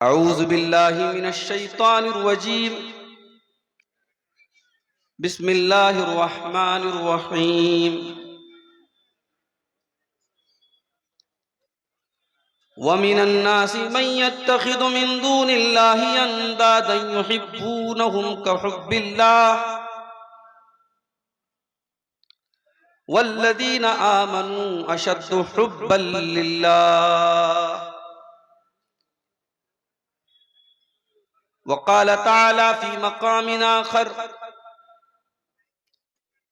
अऊज़ु बिल्लाहि मिनश शैतानिर रजीम। बिस्मिल्लाहिर रहमानिर रहीम। व मिनन नासि मन यत्तखिदु मिन दूनिल्लाहि अंदादन युहिब्बूनहुम कहुब्बिल्लाह वल्लज़ीना आमनू अशद्दु हुब्बन लिल्लाह। वक़ाल तआला फ़ी मक़ामिन आख़र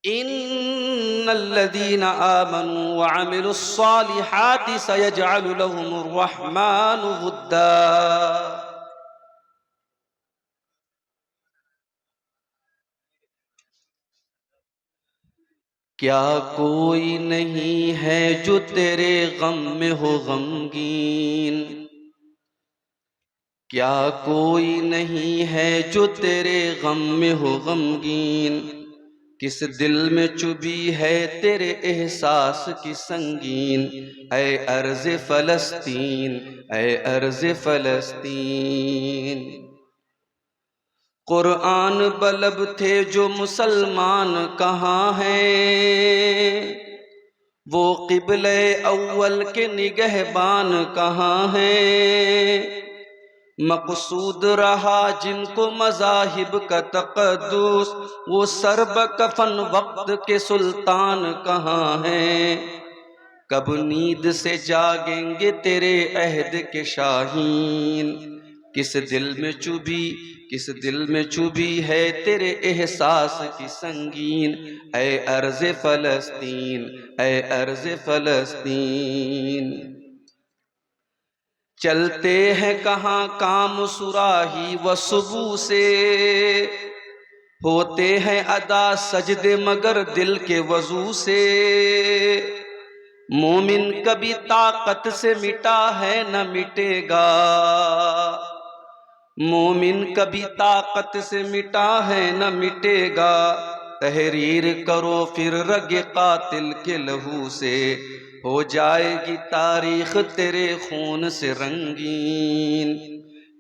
इन्नल्लज़ीना आमनू व अमिलुस्सालिहाति सयजअलु लहुमुर रहमानु वुद्दा। क्या कोई नहीं है जो तेरे गम में हो गमगीन, क्या कोई नहीं है जो तेरे गम में हो गमगीन। किस दिल में चुभी है तेरे एहसास की संगीन। ऐ अर्ज़ फ़लस्तीन, ऐ अर्ज़ फ़लस्तीन। कुरान बलब थे जो मुसलमान कहाँ हैं, वो क़िबले अव्वल के निगहबान कहाँ हैं। मक़सूद रहा जिनको मज़ाहिब का तक़द्दुस, वो सरब कफन वक्त के सुल्तान कहाँ हैं। कब नींद से जागेंगे तेरे अहद के शाहीन। किस दिल में चुभी, किस दिल में चुभी है तेरे एहसास की संगीन। ऐ अर्ज़ फ़लस्तीन, ऐ अर्ज़ फ़लस्तीन। चलते हैं कहाँ काम सुराही व सुबह से, होते हैं अदा सजदे मगर दिल के वजू से। मोमिन कभी ताकत से मिटा है न मिटेगा, मोमिन कभी ताकत से मिटा है न मिटेगा। तहरीर करो फिर रगे कातिल के लहू से, हो जाएगी तारीख तेरे खून से रंगीन।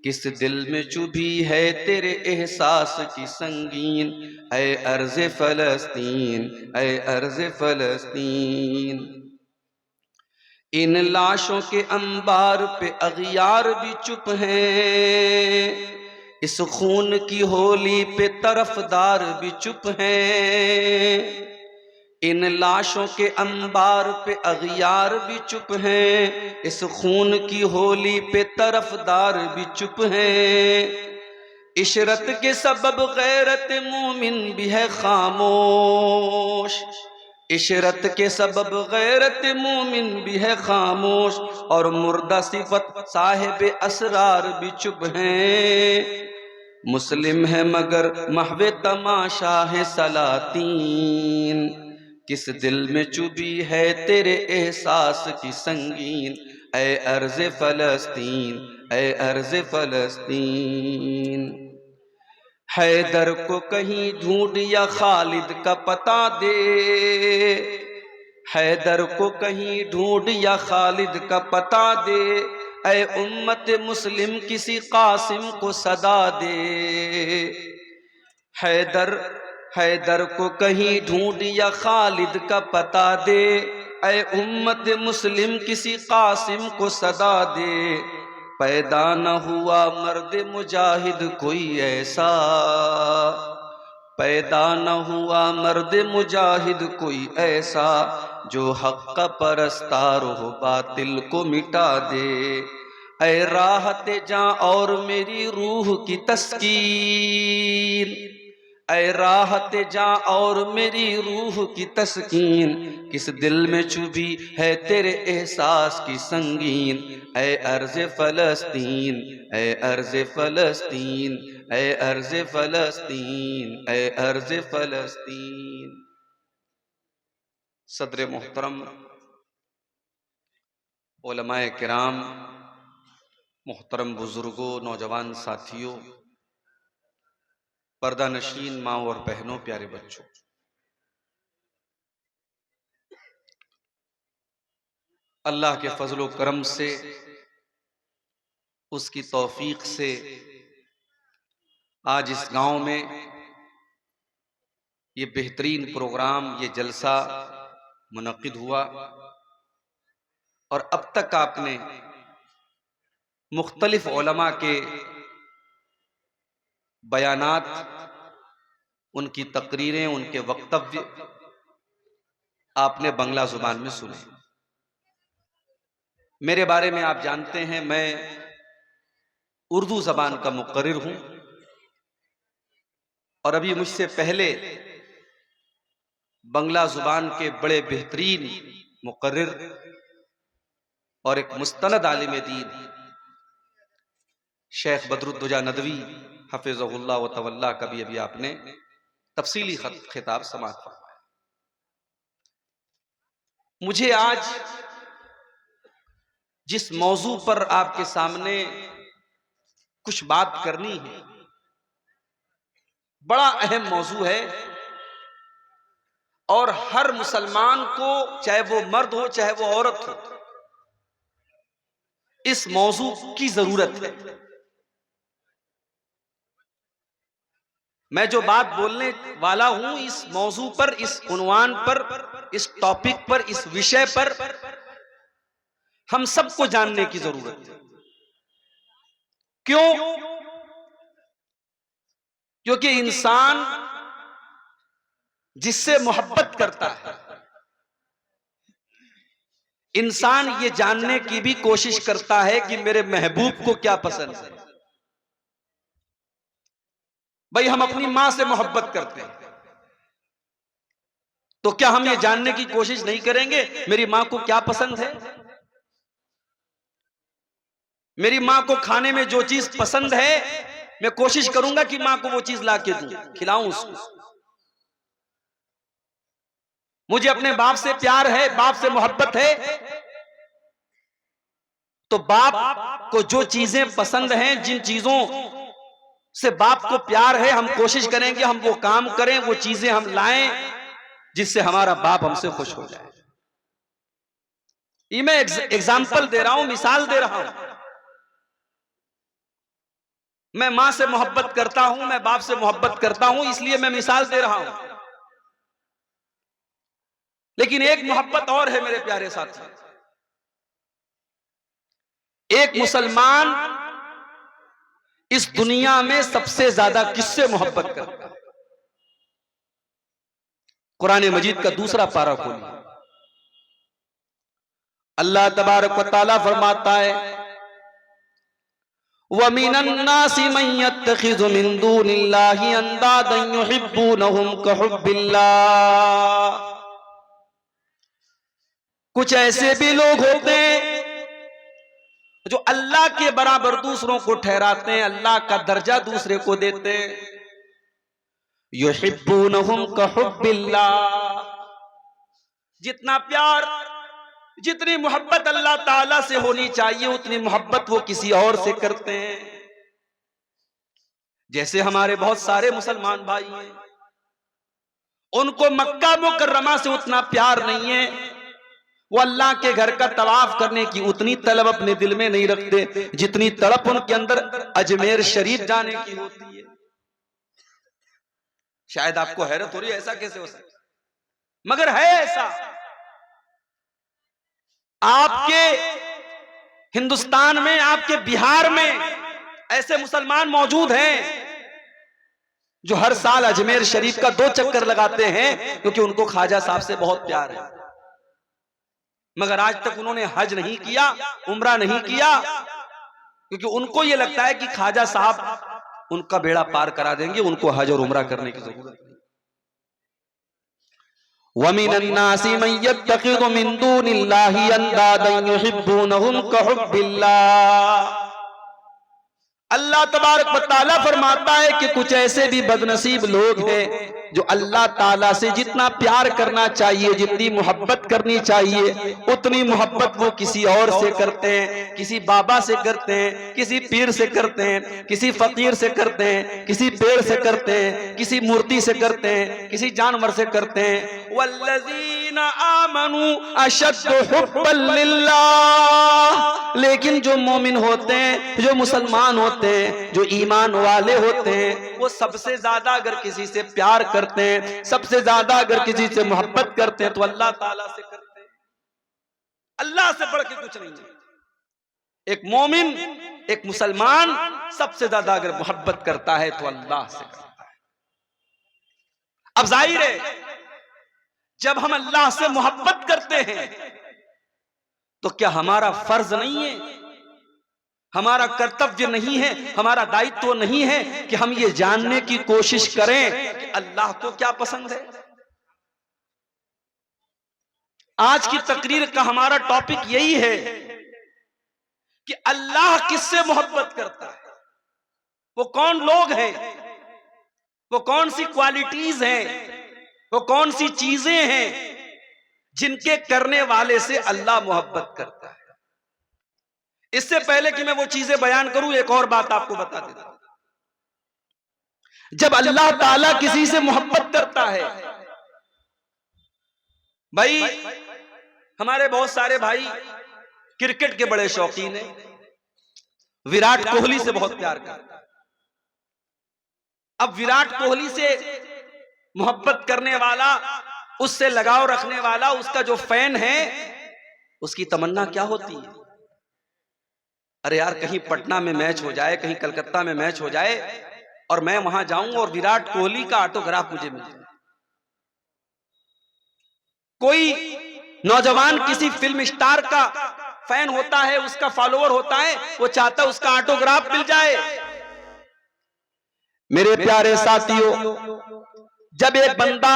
किस दिल में चुभी है तेरे एहसास की संगीन। ऐ अर्ज़ फ़लस्तीन, ऐ अर्ज़ फ़लस्तीन। इन लाशों के अंबार पे अग़ियार भी चुप हैं, इस खून की होली पे तरफदार भी चुप हैं। इन लाशों के अंबार पे अग़ियार भी चुप हैं, इस खून की होली पे तरफदार भी चुप हैं। इशरत के सबब गैरत मोमिन भी है खामोश, इशरत के सबब गैरत मोमिन भी है खामोश। और मुर्दा सिफत साहिब असरार भी चुप हैं। मुस्लिम है मगर महवे तमाशा है सलातीन। किस दिल में चुभी है तेरे एहसास की संगीन। ऐ अर्ज़ फ़लस्तीन, ऐ अर्ज़ फ़लस्तीन। हैदर को कहीं ढूंढ या खालिद का पता दे, हैदर को कहीं ढूंढ या खालिद का पता दे। ऐ उम्मत मुस्लिम किसी कासिम को सदा दे। हैदर, हैदर को कहीं ढूंढ या खालिद का पता दे। ऐ उम्मत मुस्लिम किसी कासिम को सदा दे। पैदा न हुआ मर्द मुजाहिद कोई ऐसा, पैदा न हुआ मर्द मुजाहिद कोई ऐसा, जो हक़ का परस्तार हो बातिल को मिटा दे। ऐ राहत जां और मेरी रूह की तस्कीन, ऐ राहत जां और मेरी रूह की तस्कीन। किस दिल में चुभी है तेरे एहसास की संगीन। ऐ अर्ज़ फ़लस्तीन, ऐ अर्ज़ फ़लस्तीन, ऐ अर्ज़ फ़लस्तीन, ऐ अर्ज़ फ़लस्तीन। सदर मोहतरम, उलमाए किराम, मोहतरम बुजुर्गों, नौजवान साथियों, पर्दा नशीन माँ और बहनों, प्यारे बच्चों, अल्लाह के फजलो करम से, उसकी तौफीक से आज इस गांव में ये बेहतरीन प्रोग्राम, ये जलसा मुनक्किद हुआ। और अब तक आपने मुख्तलिफ उलमा के बयानात, उनकी तकरीरें, उनके वक्तव्य आपने बंगला जुबान में सुने। मेरे बारे में आप जानते हैं, मैं उर्दू जबान का मुकर्रिर हूं और अभी मुझसे पहले बंगला जुबान के बड़े बेहतरीन मुकर्रिर और एक मुस्तनद आलिम दीन शेख बदरुद्दोजा नदवी हफिज़हुल्लाह व तवल्ला का भी अभी आपने तफसीली खिताब समाअत फरमाया। मुझे आज जिस मौजू पर आपके सामने कुछ बात करनी है, बड़ा अहम मौजू है और हर मुसलमान को, चाहे वो मर्द हो चाहे वो औरत हो, इस मौजू की जरूरत है। मैं जो बात बोलने वाला हूं, इस मौजू पर, इस उन्वान पर, इस टॉपिक पर, इस विषय पर हम सबको जानने की जरूरत है। क्यों? क्योंकि इंसान जिससे मोहब्बत करता है, इंसान ये जानने की भी कोशिश करता है कि मेरे महबूब को क्या पसंद है। भाई, हम अपनी मां से मोहब्बत करते हैं, तो क्या हम ये जानने की कोशिश नहीं करेंगे मेरी मां को क्या पसंद है? मेरी मां को खाने में जो चीज पसंद है, मैं कोशिश करूंगा कि मां को वो चीज ला के दूं, खिलाऊं उसको। मुझे अपने बाप से प्यार है, बाप से मोहब्बत है, तो बाप को जो चीजें पसंद हैं, जिन चीजों से बाप को प्यार है, हम कोशिश करेंगे हम वो काम करें, वो चीजें हम लाएं जिससे हमारा बाप हमसे खुश हो जाए। ये मैं एग्जाम्पल दे रहा हूं, मिसाल दे रहा हूं। मैं मां से मोहब्बत करता हूं, मैं बाप से मोहब्बत करता हूं, इसलिए मैं मिसाल दे रहा हूं। लेकिन एक मोहब्बत और है मेरे प्यारे साथी। एक मुसलमान इस दुनिया में सबसे ज्यादा किससे मोहब्बत करता है? कुरान मजीद का दूसरा पारा खोलिए। अल्लाह तबारक व तआला फरमाता है, वमिनन नासि मन यत्तखिज़ु मिन दूनिल्लाहि अंदादन युहिब्बूनहुम कहुब्बिल्लाह। कुछ ऐसे भी लोग होते हैं जो अल्लाह के बराबर दूसरों को ठहराते हैं, अल्लाह का दर्जा दूसरे को देते हैं। युहिब्बूनहुम कहुब्बिल्लाह। जितना प्यार, जितनी मोहब्बत अल्लाह ताला से होनी चाहिए, उतनी मोहब्बत वो किसी और से करते हैं। जैसे हमारे बहुत सारे मुसलमान भाई हैं, उनको मक्का मुकर्रमा से उतना प्यार नहीं है, वो अल्लाह के घर का तवाफ करने की उतनी तलब अपने दिल में नहीं रखते जितनी तड़प उनके अंदर अजमेर शरीफ जाने की होती है। शायद आपको हैरत हो रही है, ऐसा कैसे हो सकता, मगर है ऐसा। आपके हिंदुस्तान में, आपके बिहार में ऐसे मुसलमान मौजूद हैं जो हर साल अजमेर शरीफ का 2 चक्कर लगाते हैं, क्योंकि उनको ख्वाजा साहब से बहुत प्यार है। मगर आज तक उन्होंने हज नहीं किया, उम्रा नहीं किया, क्योंकि उनको यह लगता है कि ख्वाजा साहब उनका बेड़ा पार करा देंगे, उनको हज और उम्रा करने की जरूरत नहीं। वमिनन नासि मन यत्तखिज़ु मिन दूनिल्लाहि अंदादन युहिब्बूनहुम कहुब्बिल्लाह। अल्लाह तबारक व तआला फरमाता है कि कुछ ऐसे भी बदनसीब लोग हैं जो अल्लाह ताला से जितना प्यार करना चाहिए, जितनी मोहब्बत करनी चाहिए, उतनी मोहब्बत वो किसी और से करते हैं। किसी बाबा से करते हैं, किसी पीर से करते हैं, किसी फकीर से करते हैं, किसी पेड़ से करते हैं, किसी मूर्ति से करते हैं, किसी जानवर से करते हैं। वल्लज़ीना आमनू अशद्दु हुब्बन लिल्लाह। लेकिन जो मोमिन होते हैं, जो मुसलमान होते हैं, जो ईमान वाले होते हैं, वो सबसे ज्यादा अगर किसी से प्यार करते हैं, सबसे ज्यादा अगर किसी से मोहब्बत करते हैं तो अल्लाह ताला से करते हैं। अल्लाह से बढ़ के कुछ नहीं है। एक मोमिन, एक मुसलमान सबसे ज्यादा अगर मोहब्बत करता है तो अल्लाह से करता है। अब जाहिर है जब हम अल्लाह से मोहब्बत करते हैं तो क्या हमारा फर्ज नहीं है, हमारा कर्तव्य नहीं है, हमारा दायित्व नहीं है कि हम ये जानने की कोशिश करें कि अल्लाह को क्या पसंद है। आज की तकरीर का हमारा टॉपिक यही है कि अल्लाह किससे मोहब्बत करता है, वो कौन लोग हैं, वो कौन सी क्वालिटीज हैं, वो कौन सी चीजें हैं जिनके करने वाले से अल्लाह मोहब्बत करता है। इससे पहले कि मैं वो चीजें बयान करूं, एक और बात आपको बता देता हूं। जब अल्लाह ताला किसी से मोहब्बत करता है, भाई हमारे बहुत सारे भाई क्रिकेट के बड़े शौकीन हैं, विराट कोहली से बहुत प्यार करता है। अब विराट कोहली से मोहब्बत करने वाला, उससे लगाव रखने वाला, उसका जो फैन है, उसकी तमन्ना क्या होती है? अरे यार, कहीं पटना में मैच हो जाए, कहीं कलकत्ता में मैच हो जाए और मैं वहां जाऊं और विराट कोहली का ऑटोग्राफ मुझे मिल जाए। कोई नौजवान किसी फिल्म स्टार का फैन होता है, उसका फॉलोअर होता है, वो चाहता है उसका ऑटोग्राफ मिल जाए। मेरे प्यारे साथियों, जब एक बंदा,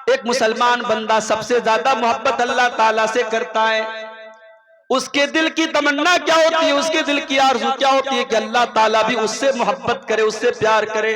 एक मुसलमान बंदा सबसे ज्यादा मोहब्बत अल्लाह ताला से करता है, उसके दिल की तमन्ना क्या होती है, उसके दिल की आरज़ू क्या होती है कि अल्लाह ताला भी उससे मोहब्बत करे, उससे प्यार करे।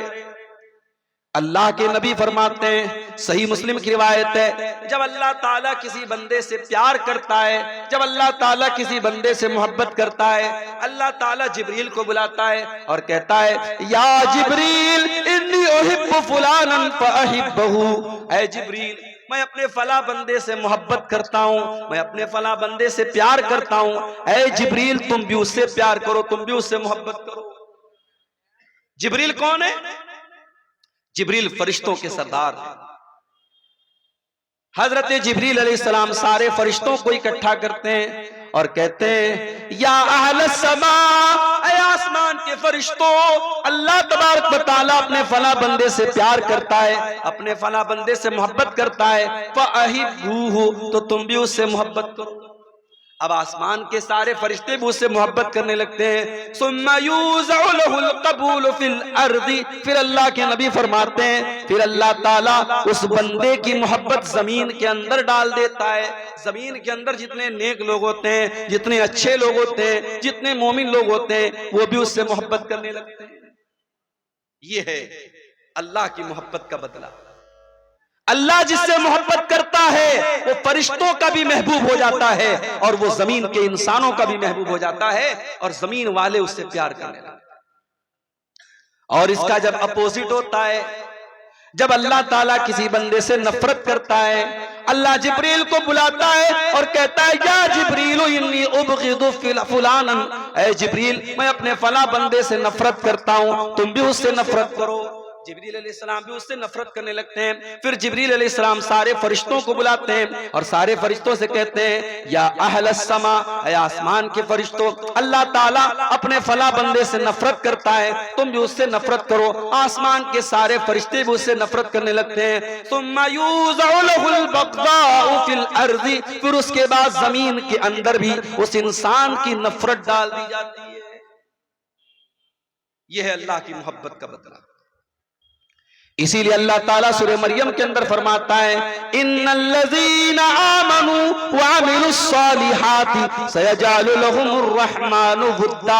अल्लाह के नबी फरमाते हैं, सही मुस्लिम की रिवायत है, जब अल्लाह ताला किसी बंदे से प्यार करता है, जब अल्लाह ताला किसी बंदे से मोहब्बत करता है, अल्लाह ताला जिब्रील को बुलाता है और कहता है, या जिब्रील इन्नी उहिब्बु फुलानन फअहिब्बहु। ऐ जिब्रील, मैं अपने फला बंदे से मोहब्बत करता हूं, मैं अपने फला बंदे से प्यार करता हूं। ऐ जिब्रील, तुम भी उससे प्यार करो, तुम भी उससे मोहब्बत करो। जिब्रील कौन है? जिब्रील फरिश्तों के सरदार हैं। हजरत जिब्रील अलैहिस्सलाम सारे फरिश्तों को इकट्ठा करते हैं और कहते हैं, या अहलस समा, ऐ आसमान के फरिश्तों, अल्लाह तबारक व तआला अपने फला बंदे से प्यार करता है, अपने फला बंदे से मोहब्बत करता है, फअहिब्बूहु, तो तुम भी उससे मोहब्बत करो। अब आसमान के सारे फरिश्ते भी उससे मोहब्बत करने लगते हैं। सुम्मा युज़अु लहुल क़बूल फिल अर्दी, फिर अल्लाह के नबी फरमाते हैं, फिर अल्लाह ताला उस बंदे की मोहब्बत जमीन के अंदर डाल देता है। जमीन के अंदर जितने नेक लोग होते हैं, जितने अच्छे लोग होते हैं, जितने मोमिन लोग होते हैं, वो भी उससे मोहब्बत करने लगते हैं। ये है अल्लाह की मोहब्बत का बदला। अल्लाह जिससे मोहब्बत करता है वो फरिश्तों का भी महबूब हो जाता है और वो जमीन के इंसानों का भी महबूब हो जाता है और जमीन वाले उससे प्यार करने लगते हैं। और इसका जब अपोजिट होता है, जब अल्लाह ताला किसी बंदे से नफरत करता है, अल्लाह जिब्रील को बुलाता है और कहता है, या जिब्रील इन्नी उबगिदु फुलानन, ऐ जिब्रील, मैं अपने फला बंदे से नफरत करता हूं, तुम भी उससे नफरत करो। जिब्रील अलैहिस्सलाम भी उससे नफरत करने लगते हैं। फिर जिब्रील अलैहिस्सलाम सारे फरिश्तों को बुलाते हैं और सारे फरिश्तों से कहते हैं, या अहलस समा, ऐ आसमान के फरिश्तों, अल्लाह ताला अपने फला बंदे से नफरत करता है, तुम भी उससे नफरत करो। आसमान के सारे फरिश्ते भी उससे नफरत करने लगते हैं। सुम्मा युज़अु लहुल बग़ज़ाउ फिल अर्ज़ि, फिर उसके बाद जमीन के अंदर भी उस इंसान की नफरत डाल दी जाती है। यह है अल्लाह की मोहब्बत का बदला। इसीलिए अल्लाह ताला सूरह मरियम के अंदर फरमाता है, इन्नल्लज़ीना आमनू व अमिलुस्सालिहाति सयजअलु लहुमुर रहमानु वुद्दा।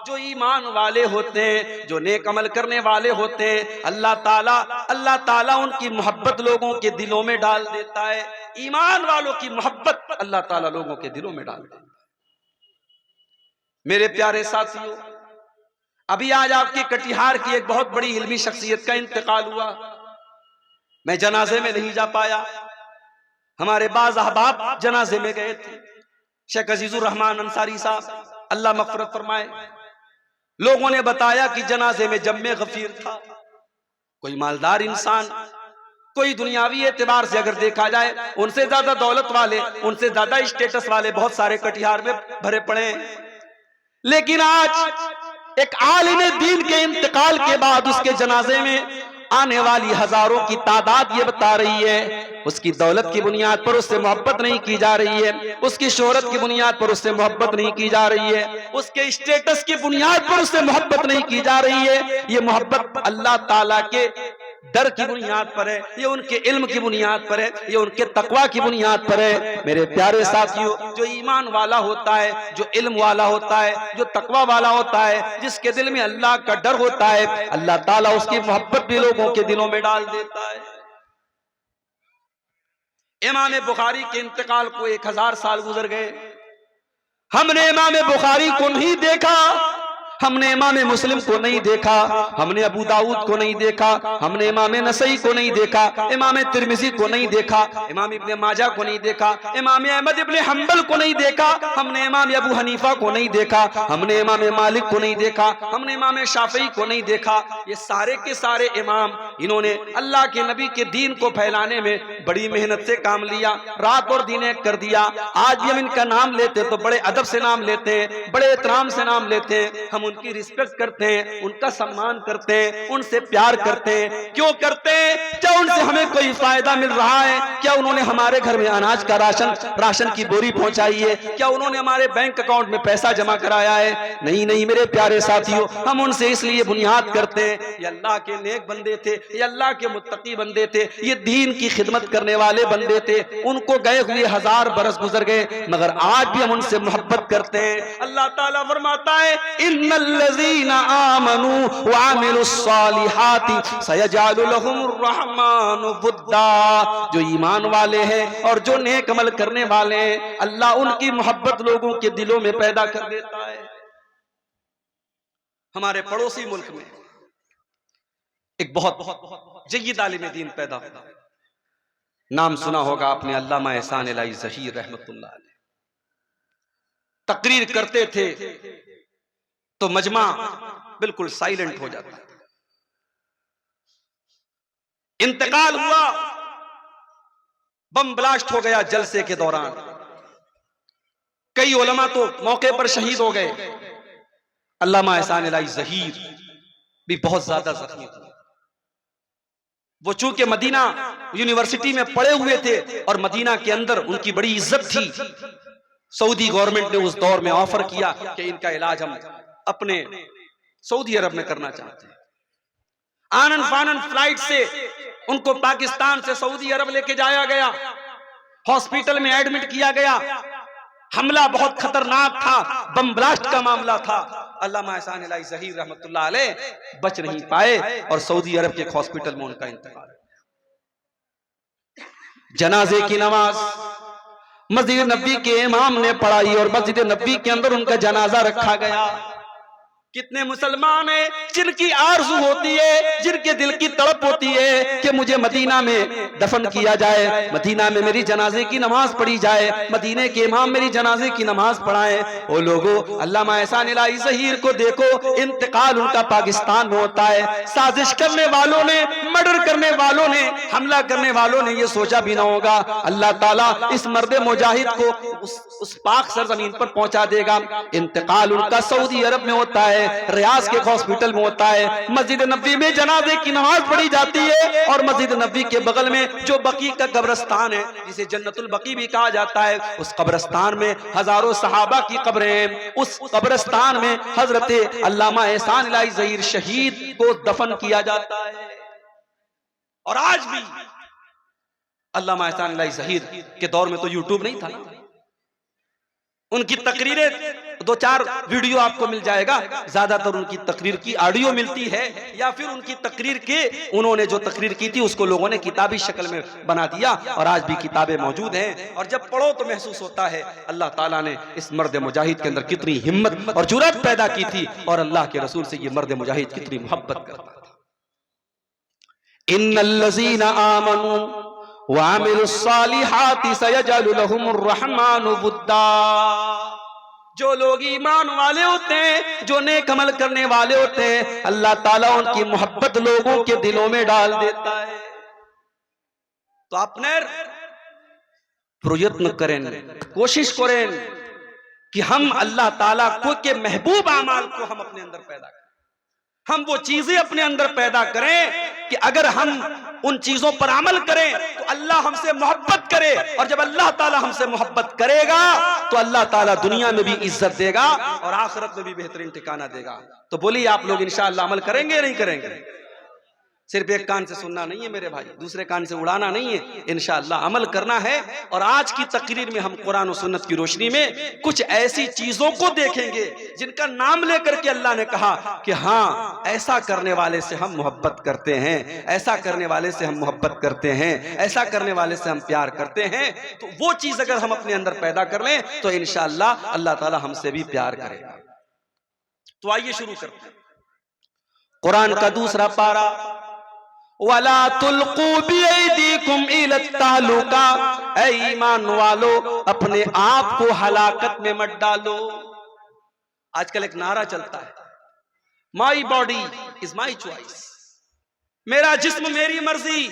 जो ईमान वाले होते हैं, जो नेक अमल करने वाले होते हैं, अल्लाह ताला उनकी मोहब्बत लोगों के दिलों में डाल देता है। ईमान वालों की मोहब्बत अल्लाह ताला लोगों के दिलों में डाल देता है। मेरे प्यारे साथियों, अभी आज आपके कटिहार की एक बहुत बड़ी इल्मी शख्सियत का इंतकाल हुआ। मैं जनाजे में नहीं जा पाया, हमारे बाज अहबाब जनाजे में गए थे। शेख अजीजुर रहमान अंसारी साहब, अल्लाह मग़फ़िरत फरमाए, लोगों ने बताया कि जनाजे में जम्मे गफीर था। कोई मालदार इंसान, कोई दुनियावी एतबार से अगर देखा जाए, उनसे ज्यादा दौलत वाले, उनसे ज्यादा स्टेटस वाले बहुत सारे कटिहार में भरे पड़े हैं। लेकिन आज एक आलिम दीन के इंतकाल के बाद उसके जनाजे में आने वाली हजारों की तादाद ये बता रही है, उसकी दौलत की बुनियाद पर उससे मोहब्बत नहीं की जा रही है, उसकी शोहरत की बुनियाद पर उससे मोहब्बत नहीं की जा रही है, उसके स्टेटस की बुनियाद पर उससे मोहब्बत नहीं की जा रही है। ये मोहब्बत अल्लाह ताला के डर की बुनियाद पर है, ये उनके इल्म की बुनियाद पर है, ये उनके तकवा की बुनियाद पर है। मेरे प्यारे साथियों, जो ईमान वाला होता है, जो इल्म वाला होता है, जो तकवा वाला होता है, जिसके दिल में अल्लाह का डर होता है, अल्लाह ताला उसकी मोहब्बत भी लोगों के दिलों में डाल देता है। इमाम बुखारी के इंतकाल को 1000 साल गुजर गए, हमने इमाम बुखारी को नहीं देखा, हमने इमाम मुस्लिम को नहीं देखा, हमने अबू दाऊद को नहीं देखा, हमने इमाम नसई को नहीं देखा, इमाम तिरमिजी को नहीं देखा, इमाम इब्ने माजा को नहीं देखा, इमाम अहमद इब्ने हंबल को नहीं देखा, हमने इमाम अबू हनीफा को नहीं देखा, हमने इमाम मालिक को नहीं देखा, हमने इमाम शाफई को नहीं देखा। ये सारे के सारे इमाम, इन्होंने अल्लाह के नबी के दीन को फैलाने में बड़ी मेहनत से काम लिया, रात और दिन एक कर दिया। आज भी हम इनका नाम लेते तो बड़े अदब से नाम लेते हैं, बड़े एहतराम से नाम लेते हैं, हम उनकी रिस्पेक्ट करते हैं, उनका सम्मान करते हैं, उनसे प्यार करते हैं। क्यों करते हैं? क्या उनसे हमें कोई फायदा मिल रहा है? क्या उन्होंने हमारे घर में अनाज का राशन की बोरी पहुंचाई है? क्या उन्होंने हमारे बैंक अकाउंट में पैसा जमा कराया है? नहीं नहीं मेरे प्यारे साथियों, हम उनसे इसलिए बुनियाद करते हैं, ये अल्लाह के नेक बंदे थे, ये अल्लाह के मुत्तकी बंदे थे, ये दीन की खिदमत करने वाले बंदे थे। उनको गए हुए 1000 बरस गुजर गए, मगर आज भी हम उनसे मोहब्बत करते हैं। अल्लाह ताला फरमाता है, इन्नल्लज़ीना आमनू व अमिलुस्सालिहाति सयजअलु लहुमुर रहमानु वुद्दा। जो ईमान वाले हैं और जो नेक अमल करने वाले हैं, अल्लाह उनकी मोहब्बत लोगों के दिलों में पैदा कर देता है। हमारे पड़ोसी मुल्क में एक बहुत जय्यद आलिम दीन पैदा हुआ, नाम सुना होगा आपने, अल्लामा एहसान इलाही ज़हीर रहमतुल्लाह अलैह। तकरीर करते थे तो मजमा बिल्कुल साइलेंट हो जाता। इंतकाल हुआ, बम ब्लास्ट हो गया जलसे के दौरान, कई उलमा तो मौके पर शहीद हो गए। अल्लामा एहसान इलाही ज़हीर भी बहुत ज्यादा जख्मी हुए। वो चूंकि मदीना यूनिवर्सिटी में पढ़े हुए थे और मदीना के अंदर उनकी बड़ी इज्जत थी, सऊदी गवर्नमेंट ने उस दौर में ऑफर किया कि इनका इलाज हम अपने सऊदी अरब में करना चाहते हैं। आनन फानन फ्लाइट से उनको पाकिस्तान से सऊदी अरब लेके जाया गया, हॉस्पिटल में एडमिट किया गया। हमला बहुत खतरनाक था, बम ब्लास्ट का मामला था। अल्लामा एहसान इलाही ज़हीर रहमतुल्लाह अलैह बच नहीं पाए और सऊदी अरब के हॉस्पिटल में उनका इंतकाल। जनाजे की नमाज मस्जिद नबी के इमाम ने पढ़ाई और मस्जिद नबी के अंदर उनका जनाजा रखा गया। कितने मुसलमान हैं जिनकी आरज़ू होती है, जिनके दिल की तड़प होती है कि मुझे मदीना में दफन किया जाए, मदीना में मेरी जनाजे की नमाज पढ़ी जाए, मदीने के इमाम मेरी जनाजे की नमाज पढ़ाएं। ओ लोगों, अल्लामा एहसान इलाही ज़हीर को देखो, इंतकाल उनका पाकिस्तान में होता है। साजिश करने वालों ने, मर्डर करने वालों ने, हमला करने वालों ने ये सोचा भी ना होगा अल्लाह ताला इस मर्द मुजाहिद को उस पाक सरजमीन पर पहुंचा देगा। इंतकाल उनका सऊदी अरब में होता है, रियाज के हॉस्पिटल में होता है। मस्जिद नबी में जनाजे की नमाज पढ़ी जाती है और मस्जिद नबी के बगल में जो बकी का कब्रिस्तान है, जिसे जन्नतुल बकी भी कहा जाता है, उस कब्रिस्तान में हजारों सहाबा की कब्रें हैं। उस कब्रिस्तान में हजरत अल्लामा एहसान इलाही ज़हीर शहीद को दफन किया जाता है। और आज भी अल्लामा एहसान इलाही ज़हीर के दौर में तो यूट्यूब नहीं था, उनकी तकरीरें, दो चार वीडियो आपको मिल जाएगा, ज्यादातर उनकी तकरीर की ऑडियो मिलती है, या फिर उनकी तकरीर के उन्होंने जो तकरीर की थी उसको लोगों ने किताबी शक्ल में बना दिया, और आज भी किताबें मौजूद हैं। और जब पढ़ो तो महसूस होता है अल्लाह ताला ने इस मर्द मुजाहिद के अंदर कितनी हिम्मत और जुर्रत पैदा की थी, और अल्लाह के रसूल से ये मर्द मुजाहिद कितनी मोहब्बत करता था। इन्नल्लज़ीना आमनू व अमिलुस्सालिहाति सयजअलु लहुमुर रहमानु वुद्दा। जो लोग ईमान वाले होते हैं, जो नेक अमल करने वाले होते हैं, अल्लाह ताला उनकी मोहब्बत लोगों के दिलों में डाल देता है। तो अपने प्रयत्न करें, कोशिश करें कि हम अल्लाह ताला को के महबूब आमाल को हम अपने अंदर पैदा करें। हम वो चीजें अपने अंदर पैदा करें कि अगर हम उन चीजों पर अमल करें तो अल्लाह हमसे मोहब्बत करे, और जब अल्लाह ताला हमसे मोहब्बत करेगा तो अल्लाह ताला दुनिया में भी इज्जत देगा और आखिरत में भी बेहतरीन ठिकाना देगा। तो बोलिए आप लोग इंशाअल्लाह अमल करेंगे या नहीं करेंगे? सिर्फ एक कान से सुनना नहीं है मेरे भाई, दूसरे कान से उड़ाना नहीं है, इंशाअल्लाह अमल करना है। और आज की तकरीर में हम कुरान और सुन्नत की रोशनी में कुछ ऐसी चीजों को देखेंगे जिनका नाम लेकर के अल्लाह ने कहा कि हाँ, ऐसा करने वाले से हम मोहब्बत करते हैं, ऐसा करने वाले से हम मोहब्बत करते हैं, ऐसा करने वाले से हम प्यार करते हैं। तो वो चीज अगर हम अपने अंदर पैदा कर लें तो इंशाअल्लाह अल्लाह ताला हमसे भी प्यार करेगा। तो आइए शुरू करते हैं। कुरान का दूसरा पारा, वला तुल्कू बियदीकुम इला तालुका, ऐ ईमान वालो अपने आप को हलाकत में मत डालो। आजकल एक नारा चलता है, my body is my choice, मेरा जिस्म मेरी मर्जी।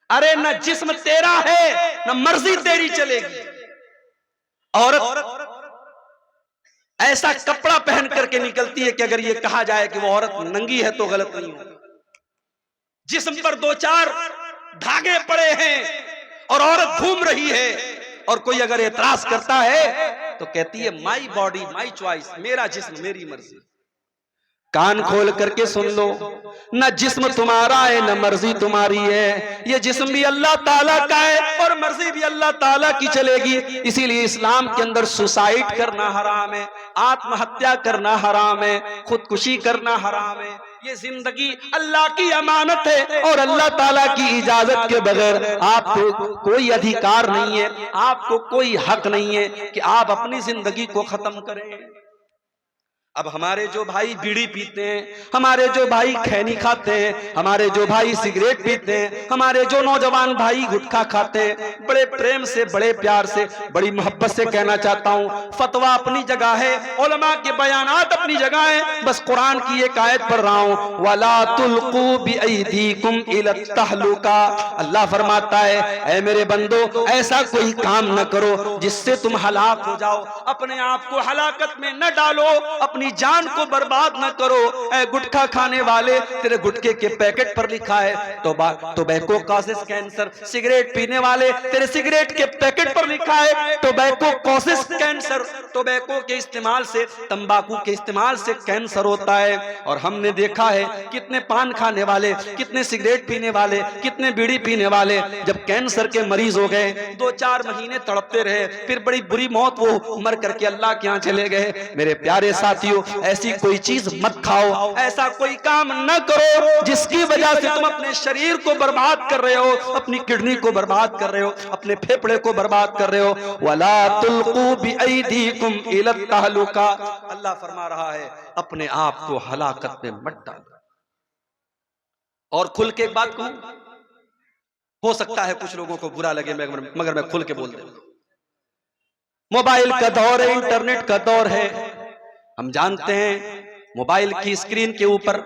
अरे न जिस्म तेरा है न मर्जी तेरी चलेगी। औरत ऐसा कपड़ा पहन करके निकलती है कि अगर ये कहा जाए कि वो औरत नंगी है तो गलत नहीं होगा। जिस्म पर दो चार धागे पड़े हैं और औरत घूम रही है, और कोई अगर एतराज करता है तो कहती है माई बॉडी माई चॉइस, मेरा जिस्म मेरी मर्जी। कान खोल करके सुन लो, न जिस्म तुम्हारा है न मर्जी तुम्हारी है, ये जिस्म भी अल्लाह ताला का है और मर्जी भी अल्लाह ताला की चलेगी। इसीलिए इस्लाम के अंदर सुसाइड करना हराम है, आत्महत्या करना हराम है, खुदकुशी करना हराम है। ये जिंदगी अल्लाह की अमानत है और अल्लाह ताला की इजाजत के बगैर आपको कोई अधिकार नहीं है, आपको कोई हक नहीं है कि आप अपनी जिंदगी को खत्म करें। अब हमारे जो भाई बीड़ी पीते हैं, हमारे जो भाई खैनी खाते हैं, हमारे जो भाई सिगरेट पीते हैं, हमारे जो नौजवान भाई गुटखा खाते हैं, बड़े प्रेम से, बड़े प्यार से, बड़ी मोहब्बत से कहना चाहता हूँ, फतवा अपनी जगह है, उलमा के बयानात अपनी जगह है, बस कुरान की एक आयत पढ़ रहा हूँ, वला तुल्कू बिअयदीकुम इला तहलुका। अल्लाह फरमाता है, ऐ मेरे बंदो, ऐसा कोई काम न करो जिससे तुम हलाक हो जाओ, अपने आप को हलाकत में न डालो, अपनी जान को बर्बाद न करो। ऐ गुटखा खाने वाले, तेरे गुटखे के पैकेट पर लिखा है टोबैको कॉजेस कैंसर। सिगरेट पीने वाले, तेरे सिगरेट के पैकेट पर लिखा है टोबैको कॉजेस कैंसर। टोबैको के इस्तेमाल से, तंबाकू के इस्तेमाल से कैंसर होता है। और हमने देखा है कितने पान खाने वाले, कितने सिगरेट पीने वाले, कितने बीड़ी पीने वाले जब कैंसर के मरीज हो गए, 2-4 महीने तड़पते रहे, फिर बड़ी बुरी मौत, वो मर करके अल्लाह के यहाँ चले गए। मेरे प्यारे साथियों, ऐसी कोई चीज मत खाओ, ऐसा कोई काम न करो जिसकी वजह से तुम अपने शरीर को बर्बाद कर रहे हो, अपनी किडनी को बर्बाद कर रहे हो, अपने फेफड़े को बर्बाद कर रहे हो। वला तुल्कू बिअयदीकुम इला तहलुका। अल्लाह फरमा रहा है, अपने आप को हलाकत में मत डालो। और खुल के एक बात कहूं, हो सकता है कुछ लोगों को बुरा लगे, मगर मैं खुल के बोल दूं, मोबाइल का दौर है, इंटरनेट का दौर है। हम जानते हैं मोबाइल की स्क्रीन के ऊपर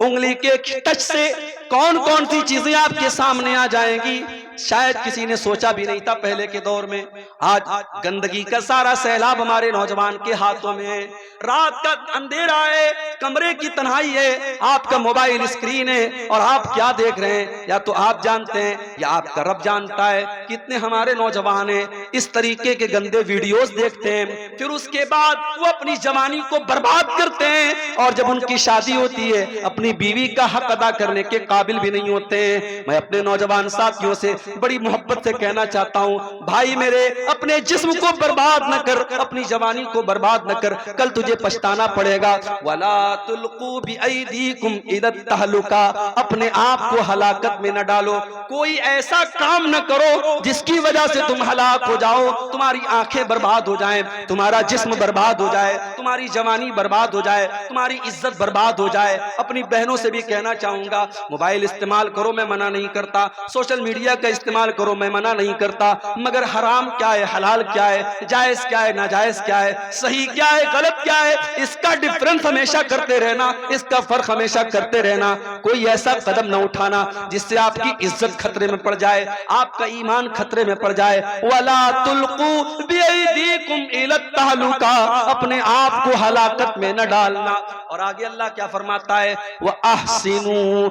उंगली के टच से कौन कौन सी चीजें आपके सामने आ जाएंगी, शायद किसी ने सोचा भी नहीं था पहले के दौर में। आज गंदगी का सारा सैलाब हमारे नौजवान के हाथों में है। रात का अंधेरा है, कमरे की तन्हाई है, आपका मोबाइल स्क्रीन है और आप क्या देख रहे हैं, या तो आप जानते हैं या आपका रब जानता है। कितने हमारे नौजवान हैं इस तरीके के गंदे वीडियोस देखते हैं, फिर उसके बाद वो अपनी जवानी को बर्बाद करते हैं, और जब उनकी शादी होती है अपनी बीवी का हक अदा करने के काबिल भी नहीं होते हैं। मैं अपने नौजवान साथियों से बड़ी मोहब्बत से कहना चाहता हूं, भाई मेरे, अपने जिस्म को बर्बाद न कर, अपनी जवानी को बर्बाद न कर, कल तुझे पछताना पड़ेगा। वला तुल्कू बिअयदीकुम इला तहलुका, अपने आप को हलाकत में न डालो। कोई ऐसा काम न करो जिसकी वजह से तुम हलाक हो जाओ, तुम्हारी आंखें बर्बाद हो जाएं, तुम्हारा जिस्म बर्बाद हो जाए, तुम्हारी जवानी बर्बाद हो जाए, तुम्हारी इज्जत बर्बाद हो जाए। अपनी बहनों से भी कहना चाहूंगा, मोबाइल इस्तेमाल करो, मैं मना नहीं करता, सोशल मीडिया का इस्तेमाल करो, मैं मना नहीं करता, मगर हराम क्या है, हलाल क्या है, जायज क्या है, नाजायज क्या है, सही क्या है, गलत क्या है, इसका डिफरेंस हमेशा करते रहना, इसका फर्क हमेशा करते रहना। कोई ऐसा कदम न उठाना जिससे आपकी इज्जत खतरे में पड़ जाए, आपका ईमान खतरे में पड़ जाए। वला तुल्कू बिअयदीकुम इला तहलुका, अपने आप को हलाकत में न डालना। और आगे अल्लाह क्या फरमाता है, व अहसिनू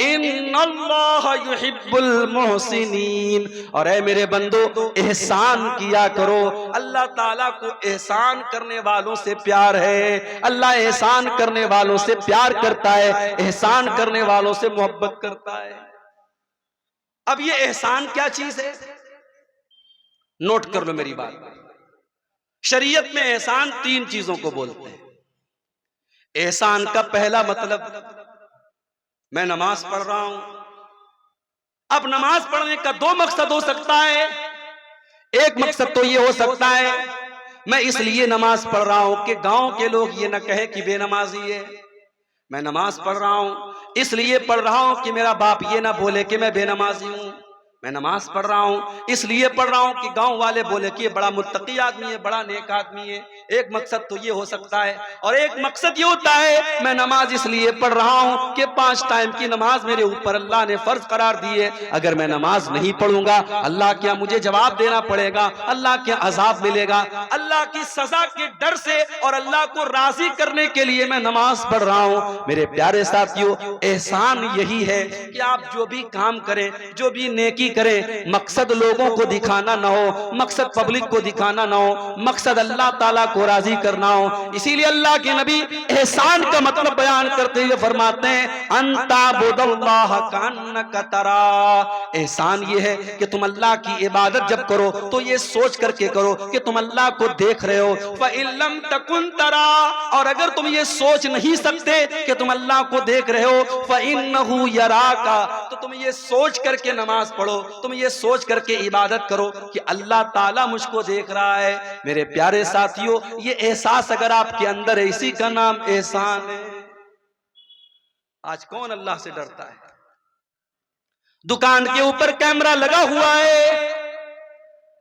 इन्नल्लाह युहिब्बुल मुहसिनीन। और ऐ मेरे बंदो, एहसान किया करो, अल्लाह ताला को एहसान करने वालों से प्यार है, अल्लाह एहसान करने वालों से प्यार करता है, एहसान करने वालों से मोहब्बत करता है। अब ये एहसान क्या चीज है, नोट कर लो मेरी बात। शरीयत में एहसान 3 चीजों को बोलते हैं। एहसान का पहला मतलब, मैं नमाज पढ़ रहा हूं। अब नमाज पढ़ने का 2 मकसद हो सकता है। एक मकसद तो ये हो सकता है, मैं इसलिए नमाज पढ़ रहा हूं कि गांव के लोग ये ना कहे कि बेनमाजी है। मैं नमाज पढ़ रहा हूं इसलिए पढ़ रहा हूं कि मेरा बाप ये ना बोले कि मैं बेनमाजी हूं। मैं नमाज पढ़ रहा हूं इसलिए पढ़ रहा हूं कि गांव वाले बोले कि ये बड़ा मुत्तकी आदमी है, बड़ा नेक आदमी है। एक मकसद तो ये हो सकता है। और एक मकसद ये होता है, मैं नमाज इसलिए पढ़ रहा हूं कि 5 टाइम की नमाज मेरे ऊपर अल्लाह ने फर्ज करार दी है। अगर मैं नमाज नहीं पढ़ूंगा, अल्लाह क्या मुझे जवाब देना पड़ेगा, अल्लाह क्या अजाब मिलेगा। अल्लाह की सजा के डर से और अल्लाह को राजी करने के लिए मैं नमाज पढ़ रहा हूं। मेरे प्यारे साथियों, एहसान यही है कि आप जो भी काम करें, जो भी नेकी करें, मकसद लोगों को दिखाना ना हो, मकसद पब्लिक को दिखाना ना हो, मकसद अल्लाह ताला को राजी करना हो। इसीलिए अल्लाह के नबी एहसान का मतलब बयान करते हुए फरमाते हैं, अंताबुदल्लाह कान्नका तरा। एहसान ये है कि तुम अल्लाह की इबादत जब करो तो ये सोच करके करो कि तुम अल्लाह को देख रहे हो। फ़इल्लम तकुन तरा, और अगर तुम ये सोच नहीं सकते कि तुम अल्लाह को देख रहे हो, फ़इन्नहु यराका, तो तुम ये सोच करके नमाज पढ़ो, तुम ये सोच करके इबादत करो कि अल्लाह ताला मुझको देख रहा है। मेरे प्यारे साथियों, ये एहसास अगर आपके अंदर है, इसी का नाम एहसान है। आज कौन अल्लाह से डरता है? दुकान के ऊपर कैमरा लगा हुआ है,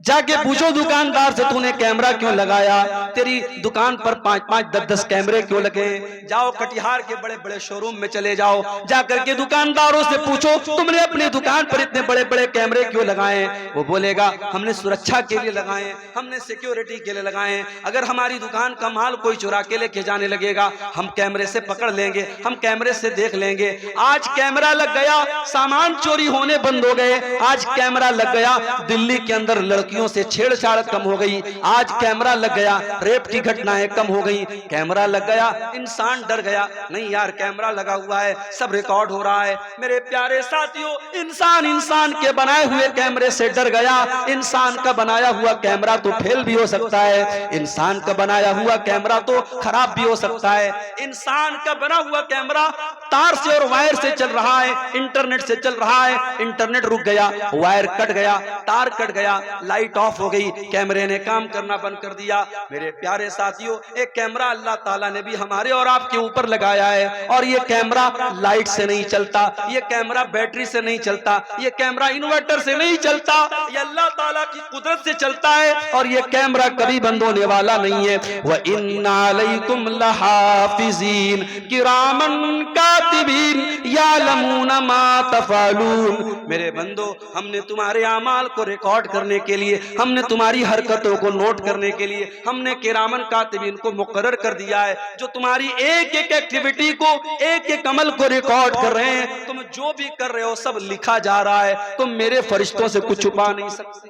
जाके पूछो दुकानदार से, तूने कैमरा क्यों लगाया? तेरी दुकान पर 5-5, 10-10 कैमरे क्यों लगे? जाओ कटिहार के बड़े बड़े शोरूम में चले जाओ, जाकर के दुकानदारों से पूछो, तुमने अपनी दुकान पर इतने बड़े बड़े कैमरे क्यों लगाए? वो बोलेगा, हमने सुरक्षा के लिए लगाए, हमने सिक्योरिटी के लिए लगाए। अगर हमारी दुकान का माल कोई चुरा के लेके जाने लगेगा, हम कैमरे से पकड़ लेंगे, हम कैमरे से देख लेंगे। आज कैमरा लग गया, सामान चोरी होने बंद हो गए। आज कैमरा लग गया, दिल्ली के अंदर लड़कियों से छेड़छाड़ कम हो गई। आज कैमरा लग गया, रेप की घटनाएं कम हो गई। कैमरा लग गया, इंसान डर गया, नहीं यार कैमरा लगा हुआ है, सब रिकॉर्ड हो रहा है। मेरे प्यारे साथियों, इंसान के बनाए हुए कैमरे से डर गया। इंसान का बनाया हुआ कैमरा तो फेल भी हो सकता है, इंसान का बनाया हुआ कैमरा तो खराब भी हो सकता है। इंसान का बना हुआ कैमरा तार से और वायर से चल रहा है, इंटरनेट से चल रहा है, इंटरनेट रुक गया, वायर कट गया, तार कट गया, लाइट ऑफ हो गई, कैमरे ने काम करना बंद कर दिया। मेरे प्यारे साथियों, एक कैमरा अल्लाह ताला ने भी हमारे और आपके ऊपर लगाया है, और ये कैमरा लाइट से नहीं चलता, ये कैमरा बैटरी से नहीं चलता, ये कैमरा इन्वर्टर से नहीं चलता, ये अल्लाह ताला की कुदरत से चलता है, और ये कैमरा कभी बंद होने वाला नहीं है। व इन्ना अलैकुम लहाफिज़ीन किरामन कातिबीन यालमूना मा तफअलून। मेरे बंदो, हमने तुम्हारे अमाल को रिकॉर्ड करने के लिए, हमने तुम्हारी हरकतों को नोट करने के लिए, हमने किरामन कातिबीन को मुकर्रर कर दिया है, जो तुम्हारी एक एक एक्टिविटी को, एक एक अमल को रिकॉर्ड कर रहे हैं। तुम जो भी कर रहे हो सब लिखा जा रहा है, तुम मेरे फरिश्तों से कुछ छुपा नहीं सकते।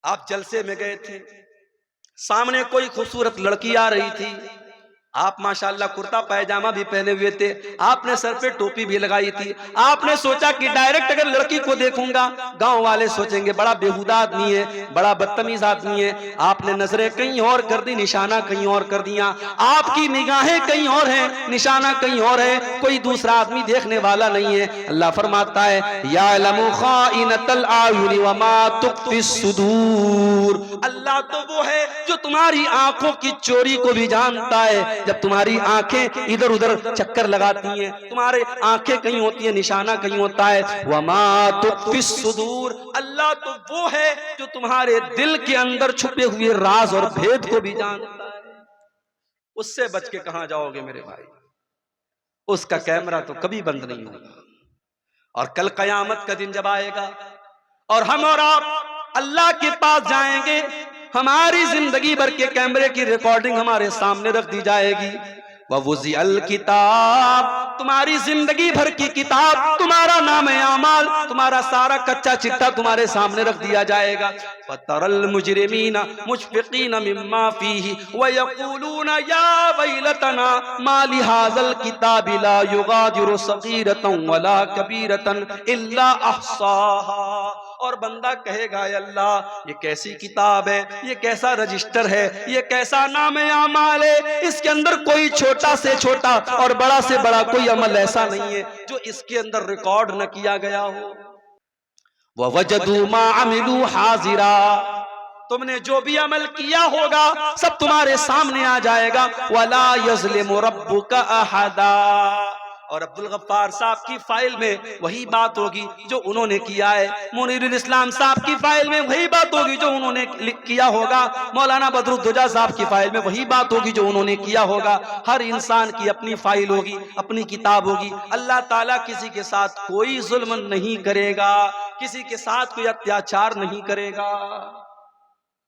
आप जलसे में गए थे, सामने कोई खूबसूरत लड़की आ रही थी, आप माशाल्लाह कुर्ता पैजामा भी पहने हुए थे, आपने सर पे टोपी भी लगाई थी। आपने सोचा कि डायरेक्ट अगर लड़की को देखूंगा गांव वाले सोचेंगे बड़ा बेहुदा आदमी है, बड़ा बदतमीज आदमी है। आपने नजरें कहीं और कर दी, निशाना कहीं और कर दिया। आपकी निगाहें कहीं और हैं, निशाना कहीं और है, कोई दूसरा आदमी देखने वाला नहीं है। अल्लाह फरमाता है यालमु खाइनतल आयुनि वमा तुख्फिस सुदूर। अल्लाह तो वो है जो तुम्हारी आंखों की चोरी को भी जानता है। जब तुम्हारी आंखें इधर उधर चक्कर लगाती हैं, तुम्हारे आंखें कहीं होती हैं, निशाना कहीं होता है। वमा तुख्फिस सुदूर, अल्लाह तो वो है जो तुम्हारे दिल के अंदर छुपे हुए राज और भेद को भी जानता है। उससे बच के कहां जाओगे मेरे भाई? उसका कैमरा तो कभी बंद नहीं होगा। और कल कयामत का दिन जब आएगा और हम और आप अल्लाह के पास जाएंगे, हमारी जिंदगी भर के कैमरे की रिकॉर्डिंग हमारे सामने रख दी जाएगी। ववुज़िअल किताब, तुम्हारी जिंदगी भर की किताब, तुम्हारा नाम आमाल, तुम्हारा सारा कच्चा चिट्ठा तुम्हारे सामने रख दिया जाएगा। फतरल मुजरिमीना मुशफिकीना मिम्मा फीही वयक़ूलूना या वैलतना मा लिहाज़ल किताबि ला युगादिरु सगीरतन वला कबीरतन इल्ला अहसाहा। और बंदा कहेगा अल्लाह ये कैसी किताब है, ये कैसा रजिस्टर है, ये कैसा नाम आमाल है, इसके अंदर कोई छोटा से छोटा और बड़ा से बड़ा कोई अमल ऐसा नहीं है जो इसके अंदर रिकॉर्ड न किया गया हो। ववजदू मा अमिलू हाजिरा, तुमने जो भी अमल किया होगा सब तुम्हारे सामने आ जाएगा। वला यज़लिमु रब्बुका अहदा, और अब्दुल गफ्फार साहब की फाइल में वही बात होगी जो उन्होंने किया है। मुनीरुल इस्लाम साहब की फाइल में वही बात होगी जो उन्होंने किया होगा। मौलाना बदरुद्दोजा साहब की फाइल में वही बात होगी जो उन्होंने किया होगा। हर इंसान की अपनी फाइल होगी, अपनी किताब होगी। अल्लाह ताला किसी के साथ कोई जुल्म नहीं करेगा, किसी के साथ कोई अत्याचार नहीं करेगा।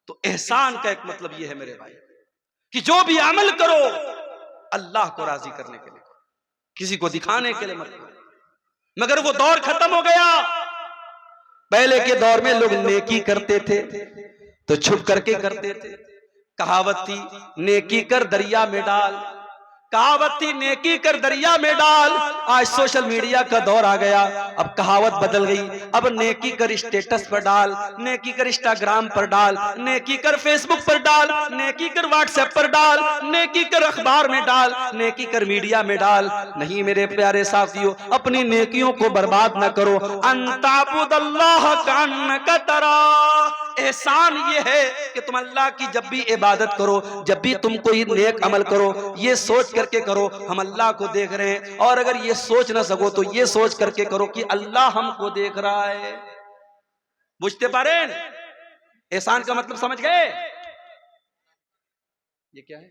तो एहसान का एक मतलब यह है मेरे भाई कि जो भी अमल करो अल्लाह को राजी करने के लिए, किसी को दिखाने के लिए मत करो। मगर वो दौर खत्म हो गया। पहले के दौर में लोग नेकी करते थे तो छुप करके करते थे। कहावत थी नेकी कर दरिया में डाल, कहावत थी नेकी कर दरिया में डाल। आज सोशल मीडिया का दौर आ गया, अब कहावत बदल गई। अब नेकी कर स्टेटस पर डाल, नेकी कर इंस्टाग्राम पर डाल, नेकी कर फेसबुक पर डाल, नेकी कर व्हाट्सएप पर डाल, नेकी कर अखबार में डाल, नेकी कर मीडिया में डाल। नहीं मेरे प्यारे साथियों, अपनी नेकियों को बर्बाद न करो। अंताबुदल्लाह कान्नका तरा, एहसान ये है कि तुम अल्लाह की जब भी इबादत करो, जब भी तुम कोई नेक अमल करो, ये सोच करके करो हम अल्लाह को देख रहे हैं। और अगर ये सोच ना सको तो ये सोच करके करो कि अल्लाह हमको देख रहा है। बुझते पारे? एहसान का मतलब समझ गए? ये क्या है?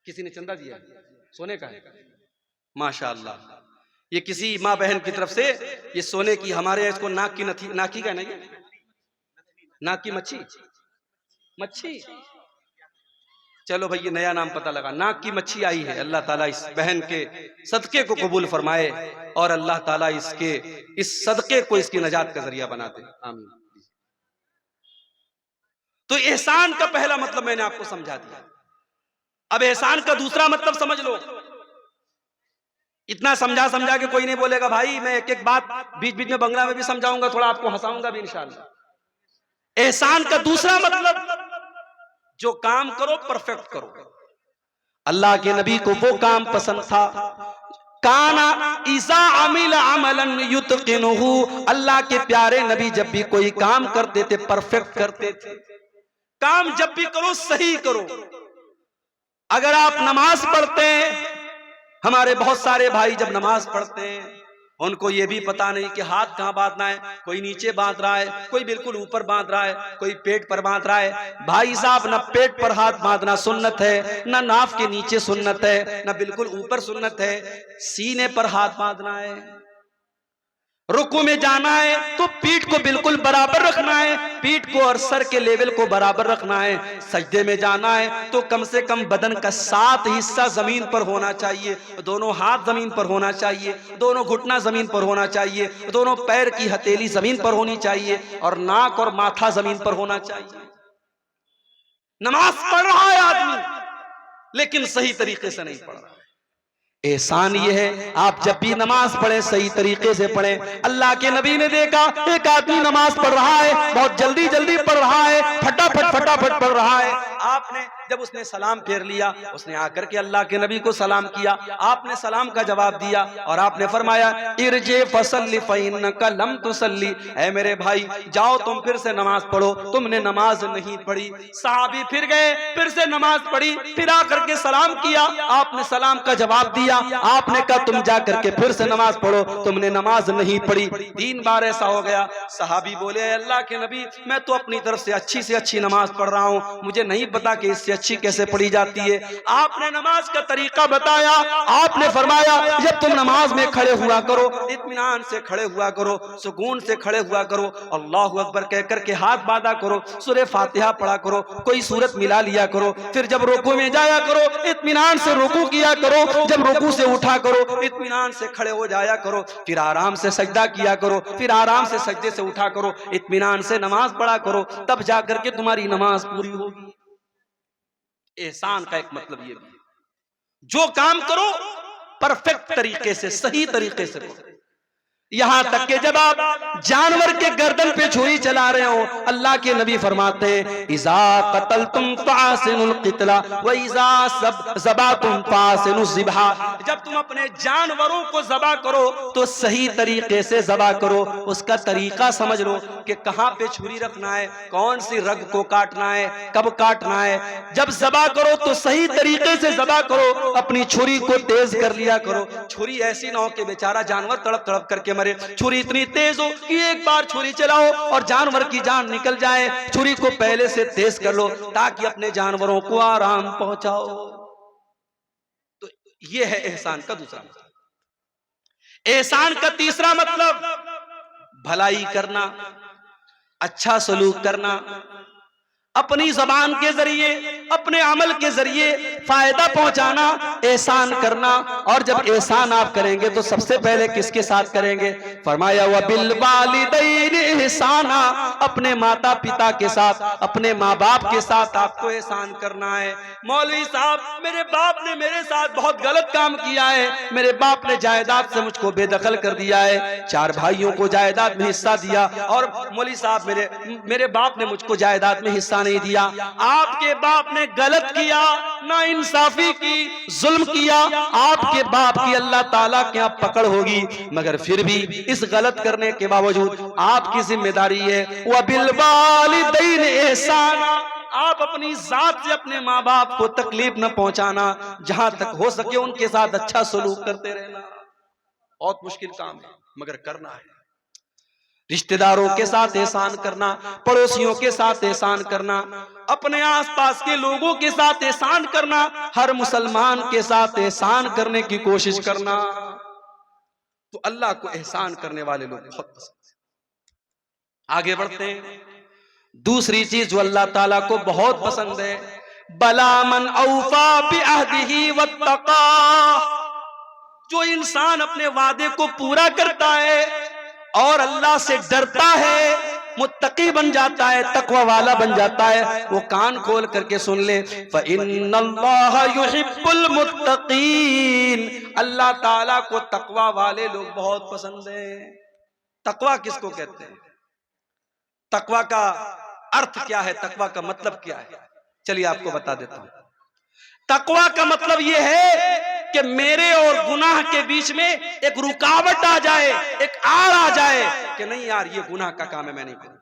किसी ने चंदा दिया, सोने का है। माशाअल्लाह, ये किसी माँ बहन की तरफ से ये सोने की, हमारे इसको नाक की नाकी का नहीं, नाक की मच्छी, मच्छी, चलो भाई ये नया नाम पता लगा, नाक की मच्छी आई है। अल्लाह ताला इस बहन के सदके को कबूल फरमाए और अल्लाह ताला इसके इस सदके को इसकी नजात का जरिया बना दे, आमीन। तो एहसान का पहला मतलब मैंने आपको समझा दिया। अब एहसान का दूसरा मतलब समझ लो। इतना समझा समझा के कोई नहीं बोलेगा भाई, मैं एक एक बात बीच बीच में बंगला में भी समझाऊंगा, थोड़ा आपको हंसाऊंगा भी इंशाअल्लाह। एहसान का दूसरा मतलब जो काम करो परफेक्ट करो। अल्लाह के नबी को वो काम पसंद था, काना इज़ा अमिला अमलन युतकिनुहु, अल्लाह के प्यारे नबी जब भी कोई काम करते थे परफेक्ट करते थे। काम जब भी करो सही करो। अगर आप नमाज पढ़ते हैं, हमारे बहुत सारे भाई जब नमाज पढ़ते हैं उनको ये भी पता नहीं कि हाथ कहाँ बांधना है, कोई नीचे बांध रहा है, कोई बिल्कुल ऊपर बांध रहा है, कोई पेट पर बांध रहा है। भाई साहब, न पेट पर हाथ बांधना सुन्नत है, न नाफ के नीचे सुन्नत है, न बिल्कुल ऊपर सुन्नत है। सीने पर हाथ बांधना है। रुकू में जाना है तो पीठ को बिल्कुल बराबर रखना है, पीठ को और सर के लेवल को बराबर रखना है। सजदे में जाना है तो कम से कम बदन का 7 हिस्सा जमीन पर होना चाहिए, दोनों हाथ जमीन पर होना चाहिए, दोनों घुटना जमीन पर होना चाहिए, दोनों पैर की हथेली जमीन पर होनी चाहिए और नाक और माथा जमीन पर होना चाहिए। नमाज पढ़ रहा है आदमी, लेकिन सही तरीके से नहीं पढ़ रहा है। एहसान ये है, आप जब भी नमाज पढ़े सही तरीके से पढ़ें। अल्लाह के नबी ने देखा एक आदमी नमाज पढ़ रहा है, बहुत जल्दी जल्दी पढ़ रहा है, फटाफट पढ़ रहा है। आपने जब उसने सलाम फेर लिया, उसने आकर के अल्लाह के नबी को सलाम किया, आपने सलाम का जवाब दिया और आपने फरमाया इरजे फसल्ली फइन्नका लम तुसल्ली, ऐ मेरे भाई जाओ तुम फिर से नमाज पढ़ो, तुमने नमाज नहीं पढ़ी। सहाबी फिर गए, फिर से नमाज पढ़ी, फिर आकर के सलाम किया, आपने सलाम का जवाब दिया, आपने कहा तुम जाकर के फिर से नमाज पढ़ो, तुमने नमाज नहीं पढ़ी। 3 बार ऐसा हो गया। सहाबी बोले अल्लाह के नबी मैं तो अपनी तरफ से अच्छी नमाज पढ़ रहा हूँ, मुझे नहीं पता कि इससे अच्छी कैसे पढ़ी जाती है। आपने नमाज का तरीका बताया, आपने फरमाया जब तुम नमाज में खड़े हुआ करो इत्मीनान से खड़े हुआ करो, सुकून से खड़े हुआ करो, अल्लाहु अकबर कह करके हाथ बांधा करो, सूरह फातिहा पढ़ा करो, कोई सूरत मिला लिया करो, फिर जब रुकू में जाया करो इत्मीनान से रुकू किया करो, जब रुकू से उठा करो इत्मीनान से खड़े हो जाया करो, फिर आराम से सजदा किया करो, फिर आराम से सजदे से उठा करो, इत्मीनान से नमाज पढ़ा करो, तब जाकर के तुम्हारी नमाज पूरी होगी। एहसान का एक मतलब ये भी, जो काम करो परफेक्ट तरीके से सही तरीके से करो। यहां तक कि जब आप जानवर के गर्दन पे छुरी चला रहे हो, अल्लाह के नबी फरमाते हैं इज़ा क़तलतुम फ़ासिनुल क़ितला व इज़ा ज़बातुम फ़ासिनुज़ ज़िबहा, जब तुम अपने जानवरों को ज़बा करो तो सही तरीके से ज़बा करो, उसका तरीका समझ लो कि कहां पे छुरी रखना है, कौन सी रग को काटना है, कब काटना है। जब ज़बा करो तो सही तरीके से ज़बा करो, अपनी छुरी को तेज कर लिया करो। छुरी ऐसी ना हो कि बेचारा जानवर तड़प तड़प करके मरे, छुरी इतनी तेज हो कि एक बार छुरी चलाओ और जानवर की जान निकल जाए। छुरी को पहले से तेज कर लो ताकि अपने जानवरों को आराम पहुंचाओ। तो यह है एहसान का दूसरा मतलब। एहसान का तीसरा मतलब भलाई करना, अच्छा सलूक करना, अपनी जबान के जरिए अपने अमल के जरिए फायदा पहुंचाना, एहसान करना। और जब एहसान आप करेंगे तो सबसे पहले किसके साथ करेंगे? फरमाया व बिल वालिदैन एहसाना, अपने माता पिता के साथ, अपने माँ बाप के साथ आपको एहसान करना है। मौलवी साहब मेरे बाप ने मेरे साथ बहुत गलत काम किया है, मेरे बाप ने जायदाद से मुझको बेदखल कर दिया है, 4 भाइयों को जायदाद में हिस्सा दिया और मौलवी साहब मेरे बाप ने मुझको जायदाद में हिस्सा नहीं दिया। आपके बाप ने गलत किया, नाइंसाफी की, जुल्म किया, आपके बाप की अल्लाह ताला के यहाँ पकड़ होगी, मगर फिर भी इस गलत करने के बावजूद आपकी जिम्मेदारी है व बिल वालिदैन एहसाना, आप अपनी जात से अपने माँ बाप को तकलीफ न पहुंचाना, जहां तक हो सके उनके साथ अच्छा सलूक करते रहना। बहुत मुश्किल काम है मगर करना है। रिश्तेदारों के साथ एहसान करना, पड़ोसियों के साथ एहसान करना, अपने आसपास के लोगों के साथ एहसान करना, हर मुसलमान के साथ एहसान करने की कोशिश करना। तो अल्लाह को एहसान करने वाले लोग बहुत पसंद है। आगे बढ़ते हैं। दूसरी चीज जो अल्लाह ताला को बहुत पसंद है, बला मन औफा बिअहदिही वत्तका, जो इंसान अपने वादे को पूरा करता है और अल्लाह से डरता है, मुत्तकी बन जाता है, तकवा वाला बन जाता है। वो कान खोल करके सुन ले, फ़इन्नल्लाह युहिब्बुल मुत्तकीन, अल्लाह ताला को तकवा वाले लोग बहुत पसंद हैं। तकवा किसको कहते हैं? तकवा का अर्थ क्या है? तकवा का मतलब क्या है? चलिए आपको बता देता हूं। तकवा का मतलब यह है कि मेरे और गुनाह के बीच में एक रुकावट आ जाए, एक आड़ आ जाए कि नहीं यार ये गुनाह का काम है, मैं नहीं करूंगा।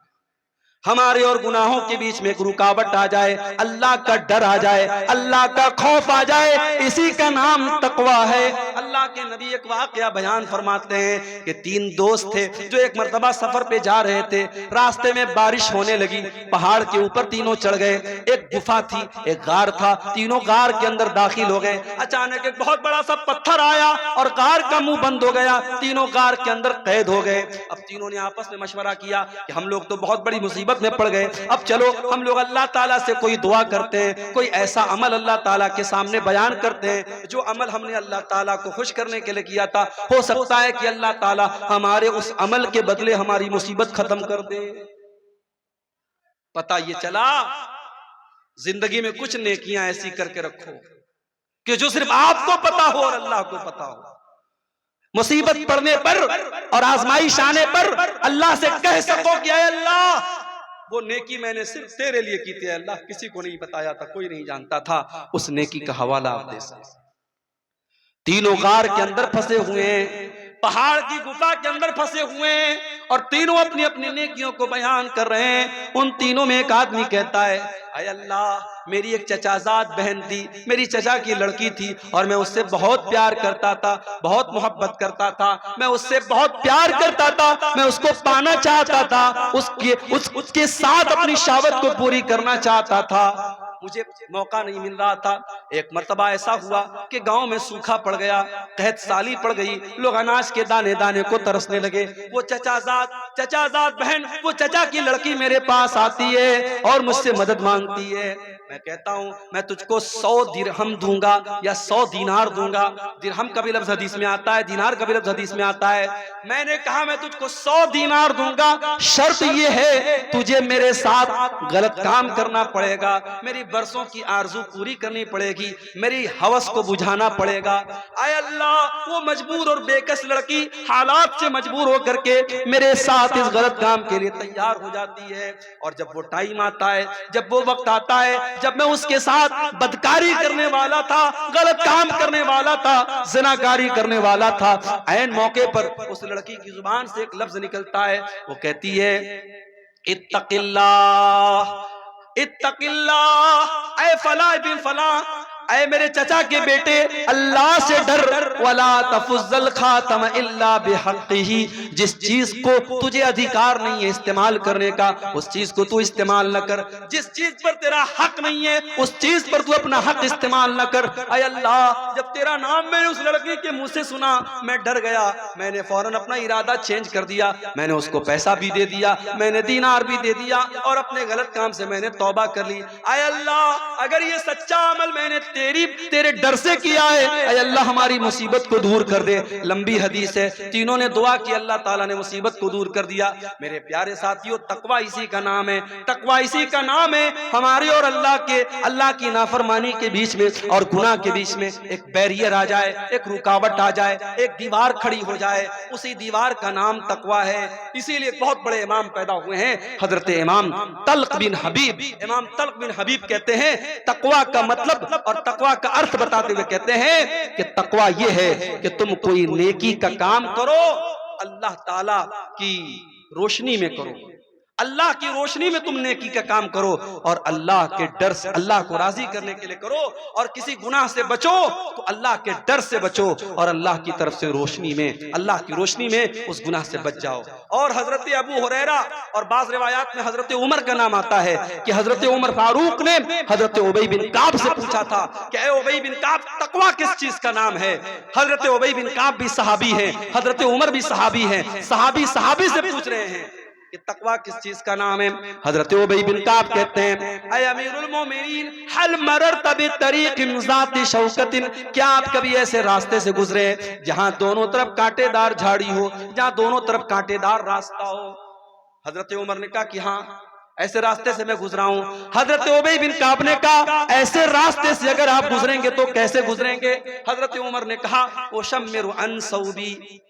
हमारे और गुनाहों के बीच में एक रुकावट आ जाए, अल्लाह का डर आ जाए, अल्लाह का खौफ आ जाए, इसी का नाम तकवा है। अल्लाह के नबी एक वाकया बयान फरमाते हैं कि 3 दोस्त थे जो एक मर्तबा सफर पे जा रहे थे, रास्ते में बारिश होने लगी, पहाड़ के ऊपर तीनों चढ़ गए, एक गुफा थी, एक गार था, तीनों गार के अंदर दाखिल हो गए। अचानक एक बहुत बड़ा सा पत्थर आया और गार का मुंह बंद हो गया, तीनों गार के अंदर कैद हो गए। अब तीनों ने आपस में मशवरा किया कि हम लोग तो बहुत बड़ी मुसीबत में पड़ गए, अब चलो हम लोग अल्लाह ताला से कोई दुआ करते हैं, कोई ऐसा अमल अल्लाह ताला के सामने बयान करते हैं जो अमल हमने अल्लाह ताला को खुश करने के लिए किया था, हो सकता है कि अल्लाह ताला हमारे उस अमल के बदले हमारी मुसीबत खत्म कर दे। पता ये चला जिंदगी में कुछ नेकियां ऐसी करके रखो कि जो सिर्फ आपको पता हो और अल्लाह को पता हो। मुसीबत पड़ने पर और आजमाइश आने पर अल्लाह से कह सको कि अय अल्लाह, वो नेकी मैंने सिर्फ तेरे लिए की थी अल्लाह, किसी को नहीं बताया था, कोई नहीं जानता था। उस नेकी का हवाला आप दे सकते। तीनों गार के अंदर फंसे हुए हैं, पहाड़ की गुफा के अंदर फंसे हुए हैं, और तीनों अपनी अपनी नेकियों को बयान कर रहे हैं। उन तीनों में एक आदमी कहता है, अय अल्लाह, मेरी एक चचाजाद बहन थी, मेरी चचा की लड़की थी, और मैं उससे बहुत प्यार करता था, बहुत मोहब्बत करता था, मैं उससे बहुत प्यार करता था, मैं उसको पाना चाहता था, उसके साथ अपनी शहावत को पूरी करना चाहता था। मुझे मौका नहीं मिल रहा था। एक मर्तबा ऐसा हुआ कि गांव में सूखा पड़ गया, कहत साली पड़ गई, लोग अनाज के दाने दाने को तरसने लगे। वो चचाजाद बहन, वो चचा की लड़की मेरे पास आती है और मुझसे मदद मांगती है। मैं कहता हूं, मैं तुझको 100 दिरहम दूंगा या 100 दीनार दूंगा। दिरहम का भी लफ्ज हदीस में आता है, दीनार का भी लफ्ज हदीस में आता है। मैंने कहा, मैं तुझको 100 दीनार दूंगा, शर्त ये है तुझे मेरे साथ गलत काम करना पड़ेगा, मेरी बरसों की आरजू पूरी करनी पड़ेगी, मेरी हवस को बुझाना पड़ेगा। आय अल्लाह, वो मजबूर और बेकस लड़की हालात से मजबूर होकर के मेरे साथ इस गलत काम के लिए तैयार हो जाती है। और जब वो टाइम आता है, जब वो वक्त आता है, जब मैं उसके साथ बदकारी करने वाला था, गलत काम करने वाला था, ज़िनाकारी करने वाला था, ऐन मौके पर उस लड़की की जुबान से एक लफ्ज निकलता है। वो कहती है, इत्तकिल्लाह, इत्तकिल्लाह, ऐ फला बिन फला, ऐ मेरे चचा के बेटे, अल्लाह से डर, वला तफुज्जल खातम इल्ला बिहक्किही, जिस चीज को तुझे अधिकार नहीं है इस्तेमाल करने का, उस चीज को तू इस्तेमाल न कर। जिस चीज पर तेरा हक नहीं है, उस चीज पर तू अपना हक इस्तेमाल न कर। ऐ अल्लाह, जब तेरा नाम मैंने उस लड़की के मुंह से सुना, मैं डर गया, मैंने फौरन अपना इरादा चेंज कर दिया, मैंने उसको पैसा भी दे दिया, मैंने दीनार भी दे दिया, और अपने गलत काम से मैंने तौबा कर ली। ऐ अल्लाह, अगर ये सच्चा अमल मैंने तेरे डर से किया है, ऐ अल्लाह हमारी मुसीबत को दूर कर दे। लंबी हदीस है, तीनों ने दुआ की, अल्लाह ताला ने मुसीबत को दूर कर दिया। मेरे प्यारे साथियों, तकवा इसी का नाम है, तकवा इसी का नाम है। हमारे और अल्लाह की नाफरमानी के बीच में और गुनाह के बीच में एक बैरियर आ जाए, एक रुकावट आ जाए, एक दीवार खड़ी हो जाए, उसी दीवार का नाम तकवा है। इसीलिए बहुत बड़े इमाम पैदा हुए हैं, हजरत इमाम तल्क बिन हबीब। इमाम तल्क बिन हबीब कहते हैं, तकवा का मतलब और तकवा का अर्थ बताते हुए कहते हैं कि तकवा ये है कि तुम कोई नेकी का काम करो, अल्लाह ताला की रोशनी में करो, अल्लाह की रोशनी में तुम नेकी का काम करो, और अल्लाह के डर से, अल्लाह को राजी करने के लिए करो। और किसी गुनाह से बचो तो अल्लाह के डर से बचो, और अल्लाह की तरफ से रोशनी में, अल्लाह की रोशनी में उस गुनाह से बच जाओ। और हजरत अबू हुरैरा और बाज़ रिवायात में हजरत उमर का नाम आता है कि हजरत उमर फारूक ने हजरत उबई बिन काब से पूछा था कि ऐ उबई बिन काब, तकवा किस चीज का नाम है? हजरत उबई बिन काब भी सहाबी हैं, हजरत उमर भी सहाबी हैं, सहाबी से पूछ रहे हैं कि तकवा किस चीज का नाम है। हजरत उबई बिन काब कहते हैं, ऐ अमीरुल मोमिनीन, हल मररत बितरीक़िन ज़ाति शौकतिन, क्या आप कभी ऐसे रास्ते से गुजरे जहां दोनों तरफ कांटेदार झाड़ी हो, जहां दोनों तरफ कांटेदार रास्ता हो? हजरत उमर ने कहा कि हाँ, ऐसे रास्ते से मैं गुजरा हूं। हजरत उबई बिन काब ने कहा, ऐसे रास्ते से अगर आप गुजरेंगे तो कैसे गुजरेंगे? हजरत उमर ने कहा, ओ शम्मिरु अन सौबी,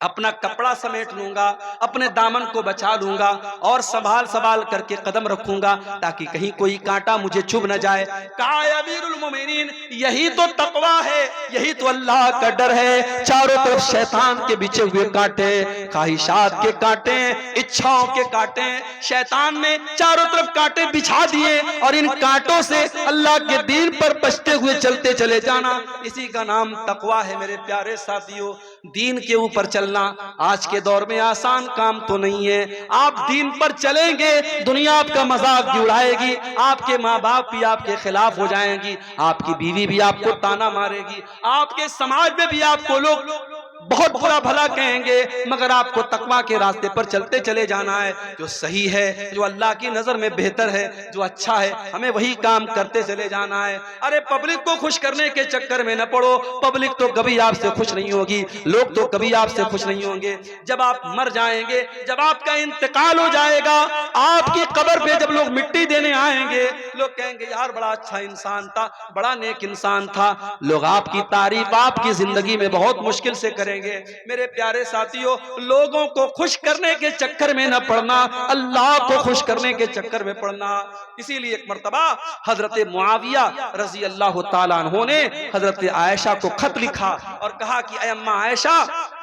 अपना कपड़ा समेट लूंगा, अपने दामन को बचा लूंगा, और संभाल करके कदम रखूंगा ताकि कहीं कोई कांटा मुझे चुभ न जाए। कहा, अमीरुल मोमिनीन, यही तो तकवा है, यही तो अल्लाह का डर है। चारों तरफ शैतान के बिछे हुए कांटे, ख्वाहिशात के कांटे, इच्छाओं के कांटे, शैतान ने चारों तरफ कांटे बिछा दिए, और इन कांटों से अल्लाह के दीन पर बचते हुए चलते चले जाना, इसी का नाम तकवा है। मेरे प्यारे साथियों, दीन के ऊपर चलना आज के दौर में आसान काम तो नहीं है। आप दीन पर चलेंगे, दुनिया आपका मजाक भी उड़ाएगी, आपके माँ बाप भी आपके खिलाफ हो जाएंगी, आपकी बीवी भी आपको ताना मारेगी, आपके समाज में भी आपको लोग बहुत बुरा भला कहेंगे, मगर आपको तकवा के रास्ते पर चलते चले जाना है। जो सही है, जो अल्लाह की नजर में बेहतर है, जो अच्छा है, हमें वही काम करते चले जाना है। अरे पब्लिक को खुश करने के चक्कर में न पड़ो, पब्लिक तो कभी आपसे खुश नहीं होगी, लोग तो कभी आपसे खुश नहीं होंगे। जब आप मर जाएंगे, जब आपका इंतकाल हो जाएगा, आपकी कब्र पे जब लोग मिट्टी देने आएंगे, लोग कहेंगे यार बड़ा अच्छा इंसान था, बड़ा नेक इंसान था। लोग आपकी तारीफ आपकी जिंदगी में बहुत मुश्किल से करेंगे। मेरे प्यारे साथियों, लोगों को खुश करने के चक्कर में न पड़ना, अल्लाह को खुश करने के चक्कर में पड़ना। इसीलिए एक मर्तबा हजरत मुआविया रजी अल्लाह ताला अन्हु ने हजरत आयशा को खत लिखा और कहा कि ऐ अम्मा आयशा,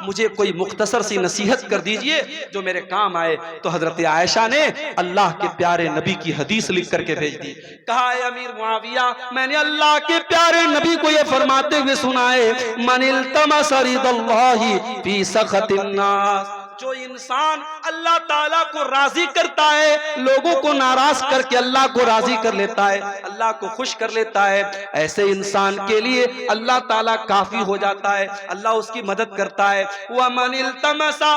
मुझे कोई मुख्तसर सी नसीहत कर दीजिए जो मेरे काम आए। तो हजरत आयशा ने अल्लाह के प्यारे नबी की हदीस लिख करके भेज दी। कहा है अमीर मुआविया, मैंने अल्लाह के प्यारे नबी को ये फरमाते हुए सुना है, मनिल तमसा रिदल्लाहि फी सखतिन नास, जो इंसान अल्लाह ताला को राजी करता है, लोगों को नाराज करके अल्लाह को राजी कर लेता है, अल्लाह को खुश कर लेता है, ऐसे इंसान के लिए अल्लाह ताला काफी हो जाता है, अल्लाह उसकी मदद करता है। वमन इल्तमसा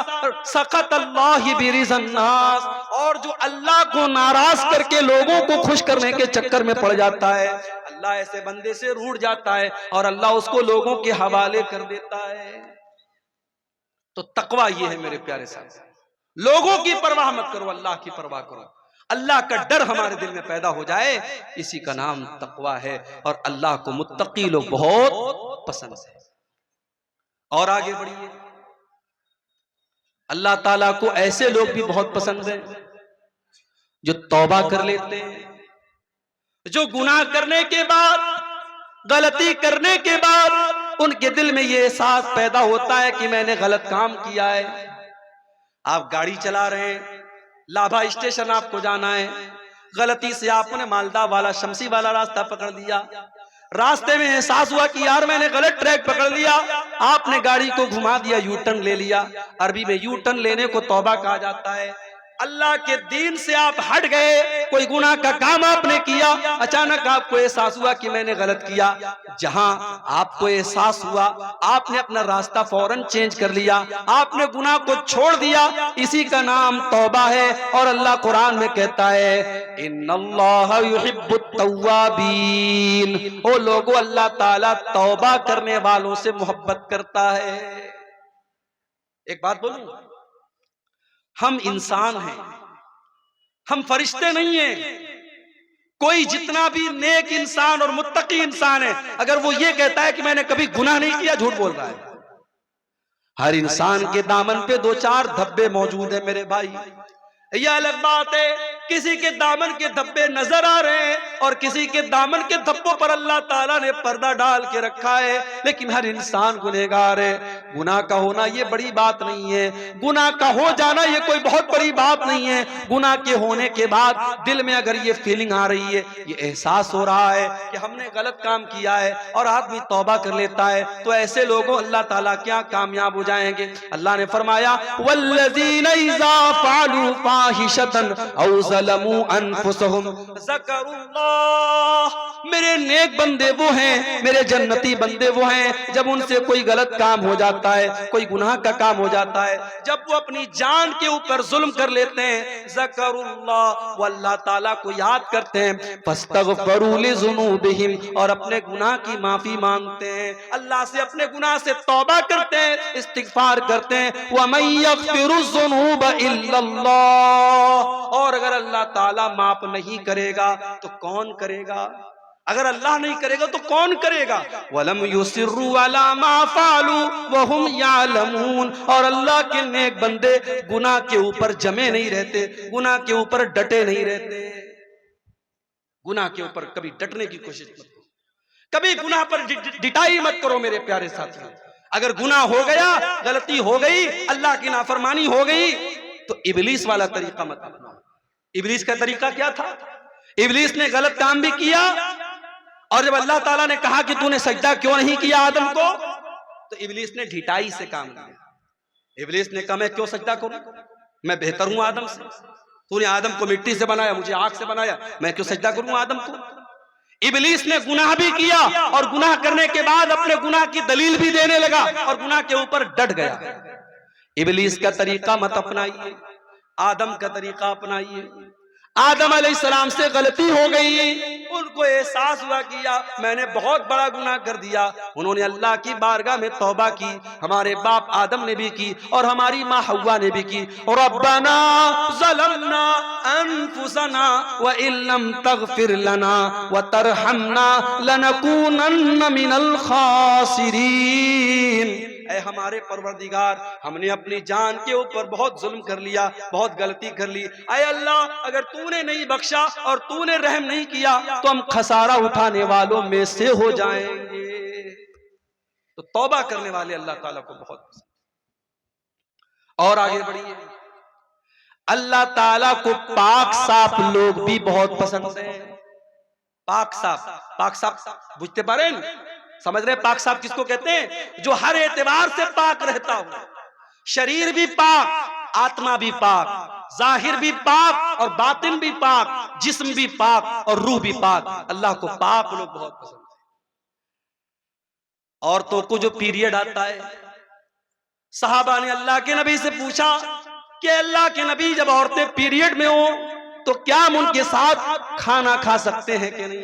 सखतल्लाहि बिरिज़न नास, और जो अल्लाह को नाराज करके लोगों को खुश करने के चक्कर में पड़ जाता है, अल्लाह ऐसे बंदे से रूठ जाता है और अल्लाह उसको लोगों के हवाले कर देता है। तो तकवा ये है मेरे प्यारे साथ, लोगों की परवाह मत करो, अल्लाह की परवाह करो। अल्लाह का डर हमारे दिल में पैदा हो जाए, इसी का नाम तकवा है। और अल्लाह को मुत्तकी लोग बहुत पसंद है। और आगे बढ़िए, अल्लाह ताला को ऐसे लोग भी बहुत पसंद है जो तौबा कर लेते हैं, जो गुनाह करने के बाद, गलती करने के बाद उनके दिल में ये एहसास पैदा होता है कि मैंने गलत काम किया है। आप गाड़ी चला रहे हैं, लाभा स्टेशन आपको जाना है, गलती से आपने मालदा वाला शमसी वाला रास्ता पकड़ लिया, रास्ते में एहसास हुआ कि यार मैंने गलत ट्रैक पकड़ लिया, आपने गाड़ी को घुमा दिया, यू टर्न ले लिया। अरबी में यू टर्न लेने को तौबा कहा जाता है। अल्लाह के दीन से आप हट गए, कोई गुनाह का काम आपने किया, अचानक आपको एहसास हुआ कि मैंने गलत किया। जहां आपको एहसास हुआ, आपने अपना रास्ता फौरन चेंज कर लिया, आपने गुनाह को छोड़ दिया, इसी का नाम तौबा है। और अल्लाह कुरान में कहता है, इन्नल्लाह युहिब्बुत तव्वाबीन, ओ लोगों, अल्लाह ताला तौबा करने वालों से मोहब्बत करता है। एक बात बोलूं, हम इंसान हैं, हम फरिश्ते नहीं हैं। कोई जितना भी नेक इंसान और मुत्तकी इंसान है, अगर वो ये कहता है कि मैंने कभी गुनाह नहीं किया, झूठ बोल रहा है। हर इंसान के दामन पे दो चार धब्बे मौजूद है मेरे भाई। यह अलग बात है, किसी के दामन के धब्बे नजर आ रहे हैं और किसी के दामन के धब्बों पर अल्लाह ताला ने पर्दा डाल के रखा है, लेकिन हर इंसान गुनहगार है। गुनाह का होना ये बड़ी बात नहीं है, गुनाह का हो जाना ये कोई बहुत बड़ी बात नहीं है। गुनाह के होने के बाद दिल में अगर ये फीलिंग आ रही है, ये एहसास हो रहा है कि हमने गलत काम किया है, और आदमी तौबा कर लेता है, तो ऐसे लोगों अल्लाह ताला क्या कामयाब हो जाएंगे। अल्लाह ने फरमाया, वल्लज़ीना इज़ा फ़अलू फ़ाहिशतन औ ज़लमू अनफुसहुम ज़करुल्लाह, मेरे नेक बंदे वो हैं, मेरे जन्नती बंदे वो हैं, जब उनसे कोई गलत काम हो जाता है, कोई गुनाह का काम हो जाता है, जब वो अपनी जान के ऊपर जुल्म कर लेते हैं, ज़करुल्लाह, वो अल्लाह ताला को याद करते हैं, फस्तगफरू लिज़ुनूबिहिम, और अपने गुनाह की माफी मांगते हैं, अल्लाह से अपने गुनाह से तौबा करते हैं, इस्तिगफार करते हैं। व मन यग़फिरुज़्ज़ुनूब इल्लल्लाह, और अगर अल्लाह ताला माफ नहीं करेगा तो कौन करेगा? अगर अल्लाह नहीं करेगा तो कौन करेगा? वलम युसिर्रू अला मा फ़अलू व हुम यअलमून, और अल्लाह के नेक बंदे गुनाह के ऊपर जमे नहीं रहते, गुनाह के ऊपर डटे नहीं रहते। गुनाह के ऊपर कभी डटने की कोशिश मत करो, कभी गुनाह पर डिटाई मत करो मेरे प्यारे साथियों। अगर गुनाह हो गया, गलती हो गई, अल्लाह की नाफरमानी हो गई, तो इब्लीस वाला तरीका मत अपनाओ। इब्लीस का तरीका क्या था? इब्लीस ने गलत काम भी किया, और जब अल्लाह ताला ने कहा कि तूने सजदा क्यों नहीं किया आदम को, तो इब्लीस ने ढिठाई से काम किया। इब्लीस ने कहा मैं क्यों सजदा करूं, मैं बेहतर हूं आदम से, तूने आदम को मिट्टी से बनाया, मुझे आग से बनाया, मैं क्यों सजदा करूं आदम को। इबलीस ने गुनाह भी किया और गुनाह करने के बाद अपने गुनाह की दलील भी देने लगा और गुनाह के ऊपर डट गया। इबलीस का तरीका मत अपनाइए, आदम का तरीका अपनाइए। आदम अलैहिस्सलाम से गलती हो गई, उनको एहसास हुआ कि मैंने बहुत बड़ा गुनाह कर दिया। उन्होंने अल्लाह की बारगाह में तौबा की। हमारे बाप आदम ने भी की और हमारी माँ हव्वा ने भी की। रब्बना ज़लमना अनफुसना व इल्लम तगफिर लना व तरहमना लनकूनन्न मिनल खासिरीन। ऐ हमारे परवरदिगार, हमने अपनी जान के ऊपर बहुत जुल्म कर लिया, बहुत गलती कर ली। ऐ अल्लाह, अगर तूने नहीं बख्शा और तूने रहम नहीं किया तो हम खसारा उठाने वालों में से हो जाएंगे। तो तौबा करने वाले अल्लाह ताला को बहुत पसंद। और आगे बढ़िए, अल्लाह ताला को पाक साफ लोग भी बहुत पसंद है। पाक साफ बुझते पारे, समझ रहे? पाक साफ किसको कहते हैं? जो हर एतबार से पाक रहता हो, शरीर भी पाक, आत्मा भी पाक, जाहिर भी पाक और बातिन भी पाक, जिस्म भी पाक और रूह भी पाक। अल्लाह को पाक लोग बहुत पसंद है। औरतों को जो पीरियड आता है, सहाबा ने अल्लाह के नबी से पूछा कि अल्लाह के नबी, जब औरतें पीरियड में हो तो क्या हम उनके साथ खाना खा सकते हैं कि नहीं,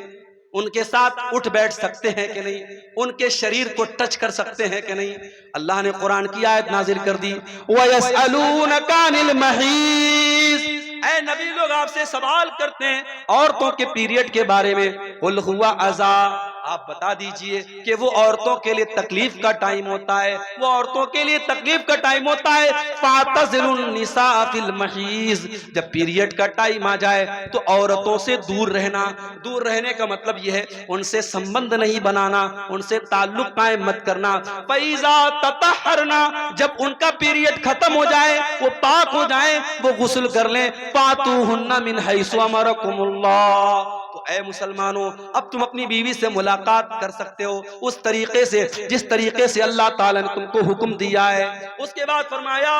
उनके साथ उठ बैठ सकते हैं कि नहीं, उनके शरीर को टच कर सकते हैं कि नहीं? अल्लाह ने कुरान की आयत नाजिल कर दी, वयसअलूनका अनिल महीज़। ऐ नबी, लोग आपसे सवाल करते हैं औरतों के पीरियड के बारे में। कुल हुआ अज़ा, आप बता दीजिए कि वो औरतों के लिए तकलीफ का टाइम होता है, वो औरतों के लिए तकलीफ का टाइम होता है। फातज़िलुन निसा फिल महीज़, जब पीरियड का टाइम आ जाए तो औरतों से दूर रहना। दूर रहने का मतलब यह है उनसे संबंध नहीं बनाना, उनसे ताल्लुक कायम मत करना। फैज़ा ततहरना, जब उनका पीरियड खत्म हो जाए, वो पाक हो जाए, वो गुस्ल कर लें। फातूहुन्ना मिन हैसु अमरकुमुल्लाह। तो ऐ मुसलमानों, अब तुम अपनी बीवी से मुलाकात कर सकते हो उस तरीके से जिस तरीके से अल्लाह ताला ने तुमको हुक्म दिया है। उसके बाद फरमाया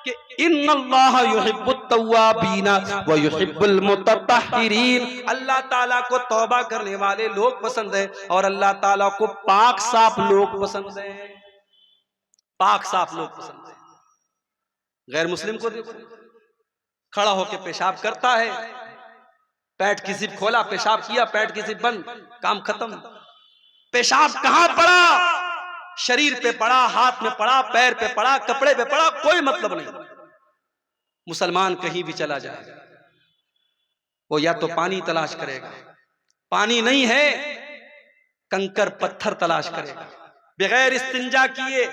कि इन्नल्लाह युहिब्बुत तव्वाबीना व युहिब्बुल मुतत्तहिरीन। अल्लाह ताला को तौबा करने वाले लोग पसंद है और अल्लाह ताला को पाक साफ लोग पसंद है। पाक साफ लोग पसंद है। गैर मुस्लिम को देखो, खड़ा होकर पेशाब करता है, पैट की जिप खोला, पेशाब किया, पैट की जिप बंद, काम खत्म। पेशाब कहां पड़ा? शरीर पे पड़ा, हाथ में पड़ा, पैर पे पड़ा, कपड़े पे पड़ा, कोई मतलब नहीं। मुसलमान कहीं भी चला जाएगा, वो या तो पानी तलाश करेगा, पानी नहीं है कंकर पत्थर तलाश करेगा। बगैर इस्तिंजा किए,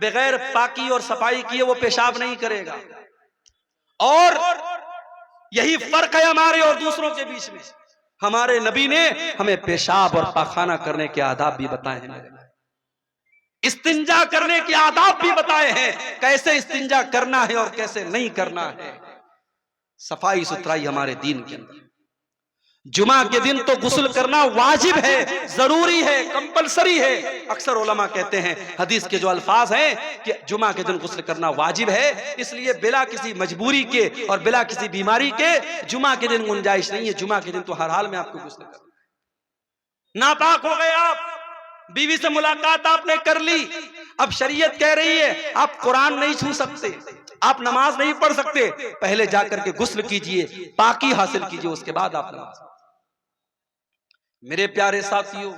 बगैर पाकी और सफाई किए वो पेशाब नहीं करेगा। और यही फर्क है हमारे और दूसरों के बीच में। हमारे नबी ने हमें पेशाब और पाखाना करने के आदाब भी बताए हैं, इस्तिंजा करने के आदाब भी बताए हैं, कैसे इस्तिंजा करना है और कैसे नहीं करना है। सफाई सुथराई हमारे दीन के अंदर। जुमा के दिन तो गुस्ल करना वाजिब है, जरूरी है, कंपलसरी है। अक्सर उलमा कहते हैं हदीस के जो अल्फाज हैं कि जुमा के दिन गुस्ल करना वाजिब है, इसलिए बिला किसी मजबूरी के और बिला किसी बीमारी के जुमा के दिन गुंजाइश नहीं है। जुमा के दिन तो हर हाल में आपको गुस्ल करना है। नापाक हो गए आप, बीवी से मुलाकात आपने कर ली, अब शरीयत कह रही है आप कुरान नहीं छू सकते, आप नमाज नहीं पढ़ सकते, पहले जाकर के गुस्ल कीजिए, पाकी हासिल कीजिए, उसके बाद आप नमाज। मेरे प्यारे साथियों,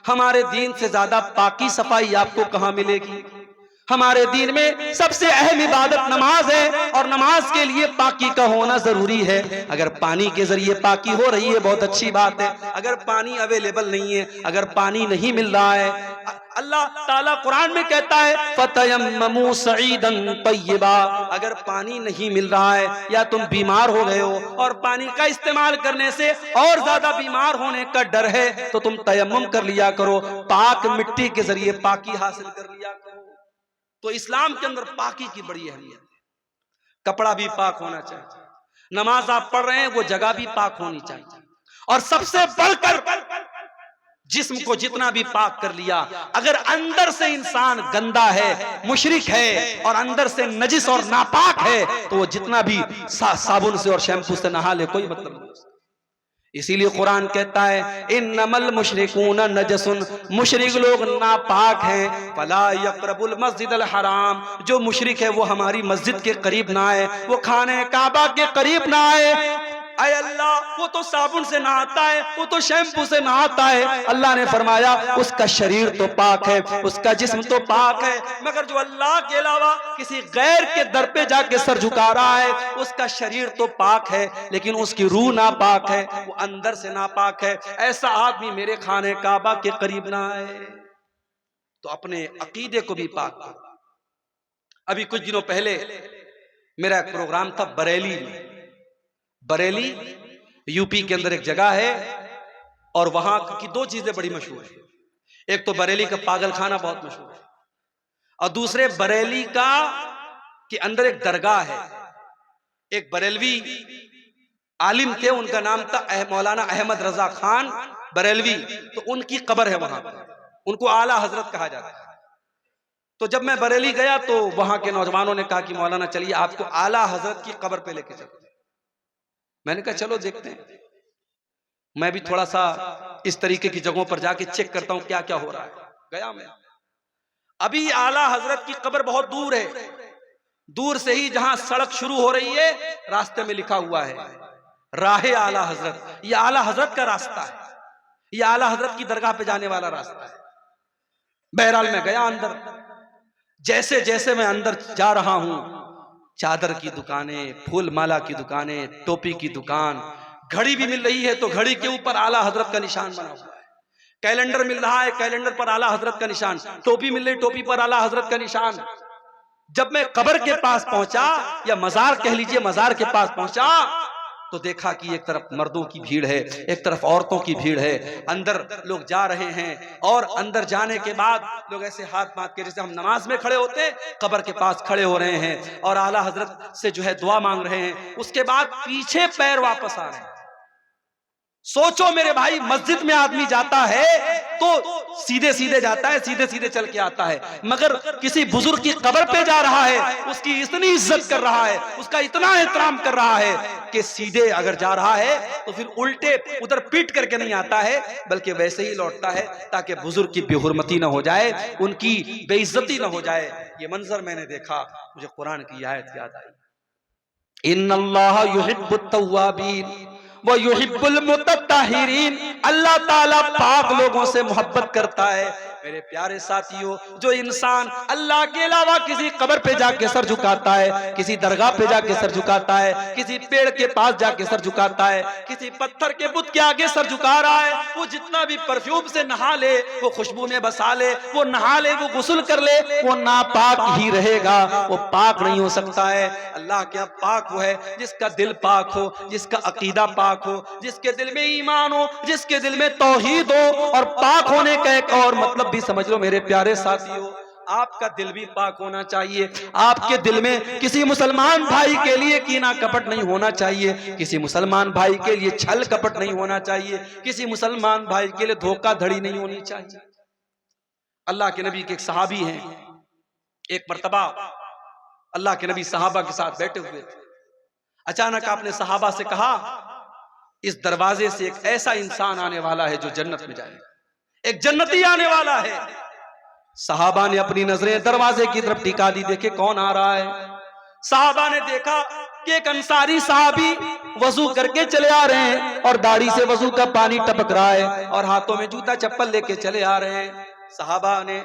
हमारे दीन से ज्यादा पाकी सफाई आपको कहां मिलेगी? हमारे दीन में सबसे अहम इबादत नमाज है और नमाज के लिए पाकी का होना जरूरी है। अगर पानी के जरिए पाकी हो रही है बहुत अच्छी बात है, अगर पानी अवेलेबल नहीं है, अगर पानी नहीं मिल रहा है, अल्लाह ताला कुरान में कहता है फतयम्ममू सईदन तय्यबा, अगर पानी नहीं मिल रहा है या तुम बीमार हो गए हो और पानी का इस्तेमाल करने से और ज्यादा बीमार होने का डर है तो तुम तयम्मुम कर लिया करो, पाक मिट्टी के जरिए पाकी हासिल कर लिया करो। तो इस्लाम के अंदर पाकी की बड़ी अहमियत है। कपड़ा भी पाक होना चाहिए, नमाज आप पढ़ रहे हैं वो जगह भी पाक होनी चाहिए, और सबसे बढ़कर जिस्म को जितना भी पाक कर लिया, अगर अंदर से इंसान गंदा है, मुशरिक है और अंदर से नजिस और नापाक है तो वो जितना भी साबुन से और शैम्पू से नहा ले कोई मतलब नहीं। इसीलिए कुरान कहता है इन्नमल मुशरिकून नजसुन, मुशरिक लोग नापाक हैं, फला यक़रबुल मस्जिदल हराम, जो मुशरिक है वो हमारी मस्जिद के करीब ना आए, वो खाने काबा के करीब ना आए। अय अल्लाह, वो तो साबुन से नहाता है, वो तो शैम्पू से नहाता है। अल्लाह ने फरमाया उसका शरीर तो पाक है, उसका जिस्म तो पाक है, मगर जो अल्लाह के अलावा किसी गैर के दर पे जाके सर झुका रहा है, उसका शरीर तो पाक है लेकिन उसकी रूह नापाक है, वो अंदर से नापाक है। ऐसा आदमी मेरे खाने काबा के करीब ना आए। तो अपने अकीदे को भी पाक करो। अभी कुछ दिनों पहले मेरा एक प्रोग्राम था बरेली में। बरेली यूपी के अंदर एक जगह है और वहां की दो चीजें बड़ी मशहूर है। एक तो बरेली का पागल खाना बहुत मशहूर है, और दूसरे बरेली का के अंदर एक दरगाह है। एक बरेलवी आलिम थे, उनका नाम था मौलाना अहमद रजा खान बरेलवी, तो उनकी कब्र है वहां पर, उनको आला हजरत कहा जाता है। तो जब मैं बरेली गया तो वहां के नौजवानों ने कहा कि मौलाना चलिए आपको आला हजरत की कब्र पे लेके चलते हैं। मैंने कहा चलो देखते हैं। मैं भी थोड़ा सा इस तरीके की जगहों पर जाके चेक करता हूं क्या क्या हो रहा है। गया मैं, अभी आला हजरत की कब्र बहुत दूर है। दूर से ही जहां सड़क शुरू हो रही है, रास्ते में लिखा हुआ है राहे आला हजरत। ये आला हजरत का रास्ता है, ये आला हजरत की दरगाह पे जाने वाला रास्ता है। बहरहाल मैं गया अंदर। जैसे जैसे मैं अंदर जा रहा हूं, चादर की दुकानें, फूल माला की दुकानें, टोपी की दुकान, घड़ी भी मिल रही है तो घड़ी के ऊपर आला हजरत का निशान बना हुआ है। कैलेंडर मिल रहा है, कैलेंडर पर आला हजरत का निशान। टोपी मिल रही, टोपी पर आला हजरत का निशान। जब मैं कब्र के पास पहुंचा, या मजार कह लीजिए, मजार के पास पहुंचा, तो देखा कि एक तरफ मर्दों की भीड़ है, एक तरफ औरतों की भीड़ है। अंदर लोग जा रहे हैं, और अंदर जाने के बाद लोग ऐसे हाथ बांध के, जैसे हम नमाज में खड़े होते हैं, कब्र के पास खड़े हो रहे हैं और आला हजरत से जो है दुआ मांग रहे हैं। उसके बाद पीछे पैर वापस आ रहे हैं। सोचो मेरे भाई, मस्जिद में आदमी जाता है तो सीधे सीधे जाता है, सीधे सीधे चल के आता है, मगर किसी बुजुर्ग की कब्र पे जा रहा है, उसकी इतनी इज्जत कर रहा है, उसका इतना एहतराम कर रहा है कि सीधे अगर जा रहा है तो फिर उल्टे उधर पीट करके नहीं आता है, बल्कि वैसे ही लौटता है ताकि बुजुर्ग की बेहुरमती न हो जाए, उनकी बेइज्जती न हो जाए। ये मंजर मैंने देखा, मुझे कुरान की आयत याद आई, इन्नल्लाह युहिब्बुत तव्वाबीन व युहिब्बुल मुतत्ताहिरीन। अल्लाह ताला पाक लोगों से मोहब्बत करता है। मेरे प्यारे साथियों, जो इंसान अल्लाह के अलावा किसी कब्र पे जाके सर झुकाता है, किसी दरगाह पे जाके सर झुकाता है, किसी पेड़ के पास जाके सर झुकाता है, किसी पत्थर के बुत के आगे सर झुका रहा है, वो जितना भी परफ्यूम से नहा ले, वो खुशबू में बसा ले, वो नहा ले, वो गुस्ल कर ले, वो नापाक ही रहेगा, वो पाक नहीं हो सकता है। अल्लाह क्या पाक वो है जिसका दिल पाक हो, जिसका अकीदा पाक हो, जिसके दिल में ईमान हो, जिसके दिल में तौहीद हो। और पाक होने का एक और मतलब भी समझ लो मेरे प्यारे साथियों, आपका दिल भी पाक होना चाहिए। आपके दिल में किसी मुसलमान भाई के लिए कीना कपट नहीं होना चाहिए, किसी मुसलमान भाई के लिए छल कपट नहीं होना चाहिए, किसी मुसलमान भाई के लिए धोखाधड़ी नहीं होनी चाहिए। अल्लाह के नबी के एक सहाबी हैं, एक मर्तबा अल्लाह के नबी सहाबा के साथ बैठे हुए थे। अचानक आपने सहाबा से कहा, इस दरवाजे से एक ऐसा इंसान आने वाला है जो जन्नत में जाएगा, एक जन्नती आने वाला है। सहाबा ने अपनी नजरें दरवाजे की तरफ टिका दी, देखे कौन आ रहा है। सहाबा ने देखा कि एक अंसारी साहबी वजू करके चले आ रहे हैं और दाढ़ी से वजू का पानी टपक रहा है और हाथों में जूता चप्पल लेके चले आ रहे हैं। सहाबा ने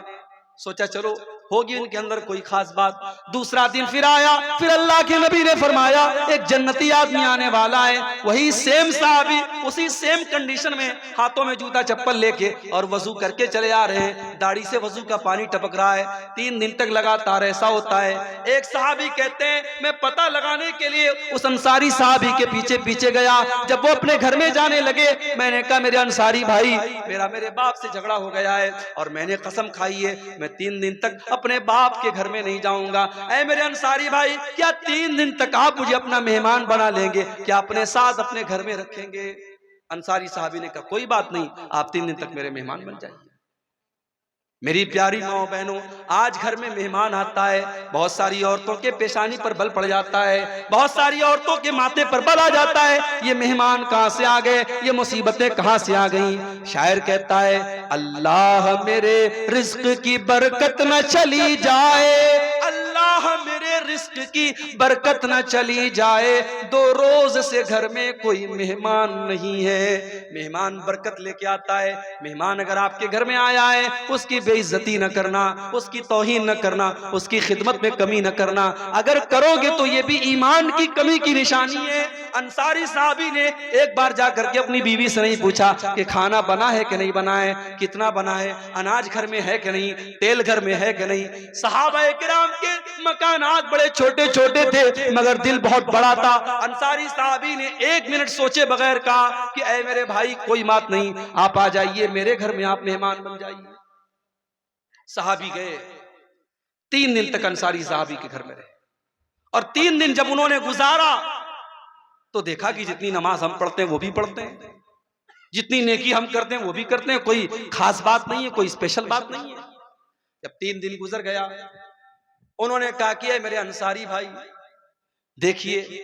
सोचा चलो होगी उनके अंदर कोई खास बात। दूसरा दिन फिर आया, फिर अल्लाह के नबी ने फरमाया एक जन्नती आदमी आने वाला है। वही सेम साहबी उसी सेम कंडीशन में हाथों में जूता चप्पल लेके और वजू करके चले आ रहे हैं, दाढ़ी से वजू का पानी टपक रहा है। 3 दिन तक लगातार ऐसा होता है। एक साहबी कहते हैं मैं पता लगाने के लिए उस अंसारी साहबी के पीछे पीछे गया। जब वो अपने घर में जाने लगे, मैंने कहा मेरे अंसारी भाई, मेरे बाप से झगड़ा हो गया है और मैंने कसम खाई है मैं 3 दिन तक अपने बाप के घर में नहीं जाऊंगा। ऐ मेरे अंसारी भाई, क्या 3 दिन तक आप मुझे अपना मेहमान बना लेंगे, क्या अपने साथ अपने घर में रखेंगे? अंसारी साहबी ने कहा कोई बात नहीं, आप 3 दिन तक मेरे मेहमान बन जाइए। मेरी प्यारी माओ बहनों, आज घर में मेहमान आता है, बहुत सारी औरतों के पेशानी पर बल पड़ जाता है, बहुत सारी औरतों के माथे पर बल आ जाता है। ये मेहमान कहां से आ गए, ये मुसीबतें कहां से आ गई। शायर कहता है, अल्लाह मेरे रिज्क की बरकत न चली जाए, अल्लाह मेरे रिज्क की बरकत न चली जाए, 2 रोज से घर में कोई मेहमान नहीं है। मेहमान बरकत लेके आता है। मेहमान अगर आपके घर में आया है, उसकी बेइज्जती न करना, उसकी तौहीन न करना, उसकी खिदमत में कमी न करना। अगर करोगे तो ये भी ईमान की कमी की निशानी है। अंसारी साहबी ने एक बार जाकर के अपनी बीवी से नहीं पूछा कि खाना बना है कि नहीं बना है, कितना बना है, अनाज घर में है कि नहीं, तेल घर में है कि नहीं। सहाबाए किराम के मकानात बड़े छोटे छोटे थे मगर दिल बहुत बड़ा था। अंसारी साहबी ने 1 मिनट सोचे बगैर कहा कि ऐ मेरे भाई, कोई बात नहीं, आप आ जाइए मेरे घर में, आप मेहमान बन जाइए। साहबी गए, 3 दिन तक अंसारी साहबी के घर में रहे। और 3 दिन जब उन्होंने गुजारा तो देखा कि जितनी नमाज हम पढ़ते हैं वो भी पढ़ते हैं, जितनी नेकी हम करते हैं वो भी करते हैं, कोई खास बात नहीं है, कोई स्पेशल बात नहीं है। जब 3 दिन गुजर गया, उन्होंने कहा कि मेरे अंसारी भाई, देखिए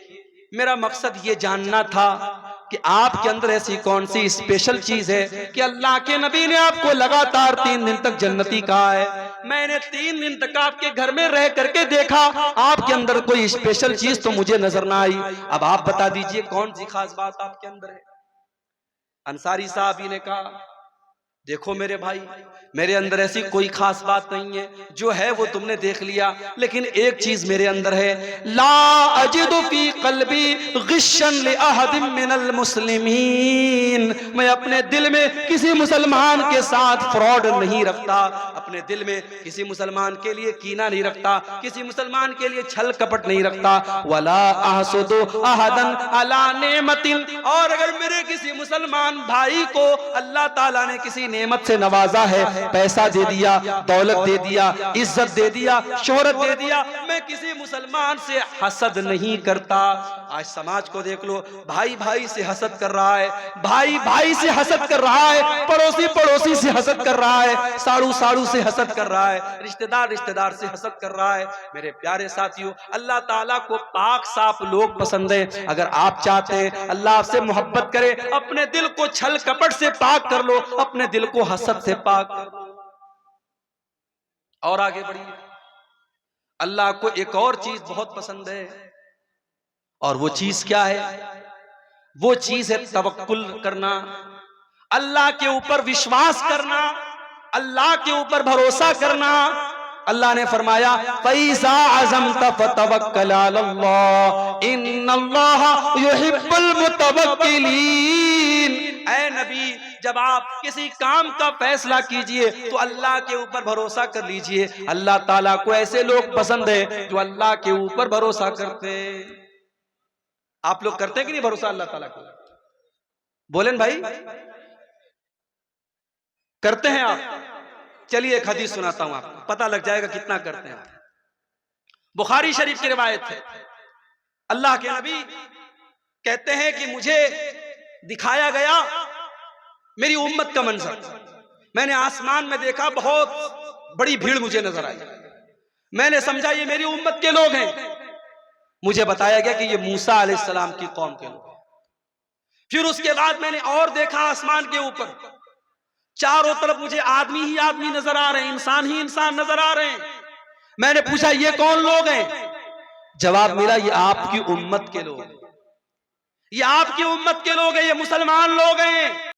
मेरा मकसद ये जानना था कि आपके अंदर ऐसी कौन सी स्पेशल चीज है कि अल्लाह के नबी ने आपको लगातार 3 दिन तक जन्नती कहा है। मैंने 3 दिन तक आपके घर में रह करके देखा, आपके अंदर कोई स्पेशल चीज तो मुझे नजर ना आई। अब आप बता दीजिए कौन सी खास बात आपके अंदर है। अंसारी साहब ने कहा, देखो मेरे भाई, मेरे अंदर ऐसी कोई खास बात नहीं है, जो है वो तुमने देख लिया, लेकिन एक चीज मेरे अंदर है, ला अजिदु फी क़ल्बी गिश्शन लि अहदिन मिनल मुस्लिमीन। मैं अपने दिल में किसी मुसलमान के साथ फ्रॉड नहीं रखता, अपने दिल में किसी मुसलमान के लिए कीना नहीं रखता, किसी मुसलमान के लिए छल कपट नहीं रखता। वला अहसुदु अहदन अला नेमतिन, और अगर मेरे किसी मुसलमान भाई को अल्लाह ताला ने किसी नेमत से नवाजा है, पैसा दे दिया, दौलत दे दिया, इज्जत दे दिया, शोहरत दे दिया, मैं किसी मुसलमान से हसद नहीं करता। आज समाज को देख लो, भाई भाई से हसद कर रहा है, भाई भाई से हसद कर रहा है, पड़ोसी पड़ोसी से हसद कर रहा है, साड़ू साड़ू से हसद कर रहा है, रिश्तेदार रिश्तेदार से हसद कर रहा है। मेरे प्यारे साथियों, अल्लाह ताला को पाक साफ लोग पसंद है। अगर आप चाहते हैं अल्लाह आपसे मोहब्बत करे, अपने दिल को छल कपट से पाक कर लो, अपने दिल को हसद से पाक कर लो और आगे बढ़िए। अल्लाह को एक और चीज बहुत पसंद है, और वो चीज क्या है? वो चीज है तवक्कुल करना, अल्लाह के ऊपर विश्वास करना, अल्लाह के ऊपर भरोसा करना। अल्लाह ने फरमाया, फैज़ा अज़मत फतवक्कल अलल्लाह इन्नल्लाह युहिब्बुल मुतवक्किलीन। ऐ नबी, जब आप किसी काम का फैसला कीजिए तो अल्लाह के ऊपर भरोसा कर लीजिए। अल्लाह ताला को ऐसे लोग पसंद है जो अल्लाह के ऊपर भरोसा करते हैं। आप लोग करते हैं कि नहीं भरोसा अल्लाह ताला को? बोलें भाई, करते हैं आप? चलिए एक हदीस सुनाता हूं आपको, पता लग जाएगा कितना करते हैं। बुखारी शरीफ की रिवायत है, अल्लाह के नबी कहते हैं कि मुझे दिखाया गया मेरी उम्मत का मंजर। मैंने आसमान में देखा, बहुत बड़ी भीड़ मुझे नजर आई। मैंने समझा ये मेरी उम्मत के लोग हैं। मुझे बताया गया कि ये मूसा अलैहिस्सलाम की कौम के लोग हैं। फिर उसके बाद मैंने और देखा, आसमान के ऊपर चारों तरफ मुझे आदमी ही आदमी नजर आ रहे हैं, इंसान ही इंसान नजर आ रहे हैं। मैंने पूछा ये कौन लोग हैं? जवाब मिला, ये आपकी उम्मत के लोग हैं, ये आपकी उम्मत के लोग हैं, ये मुसलमान लोग हैं।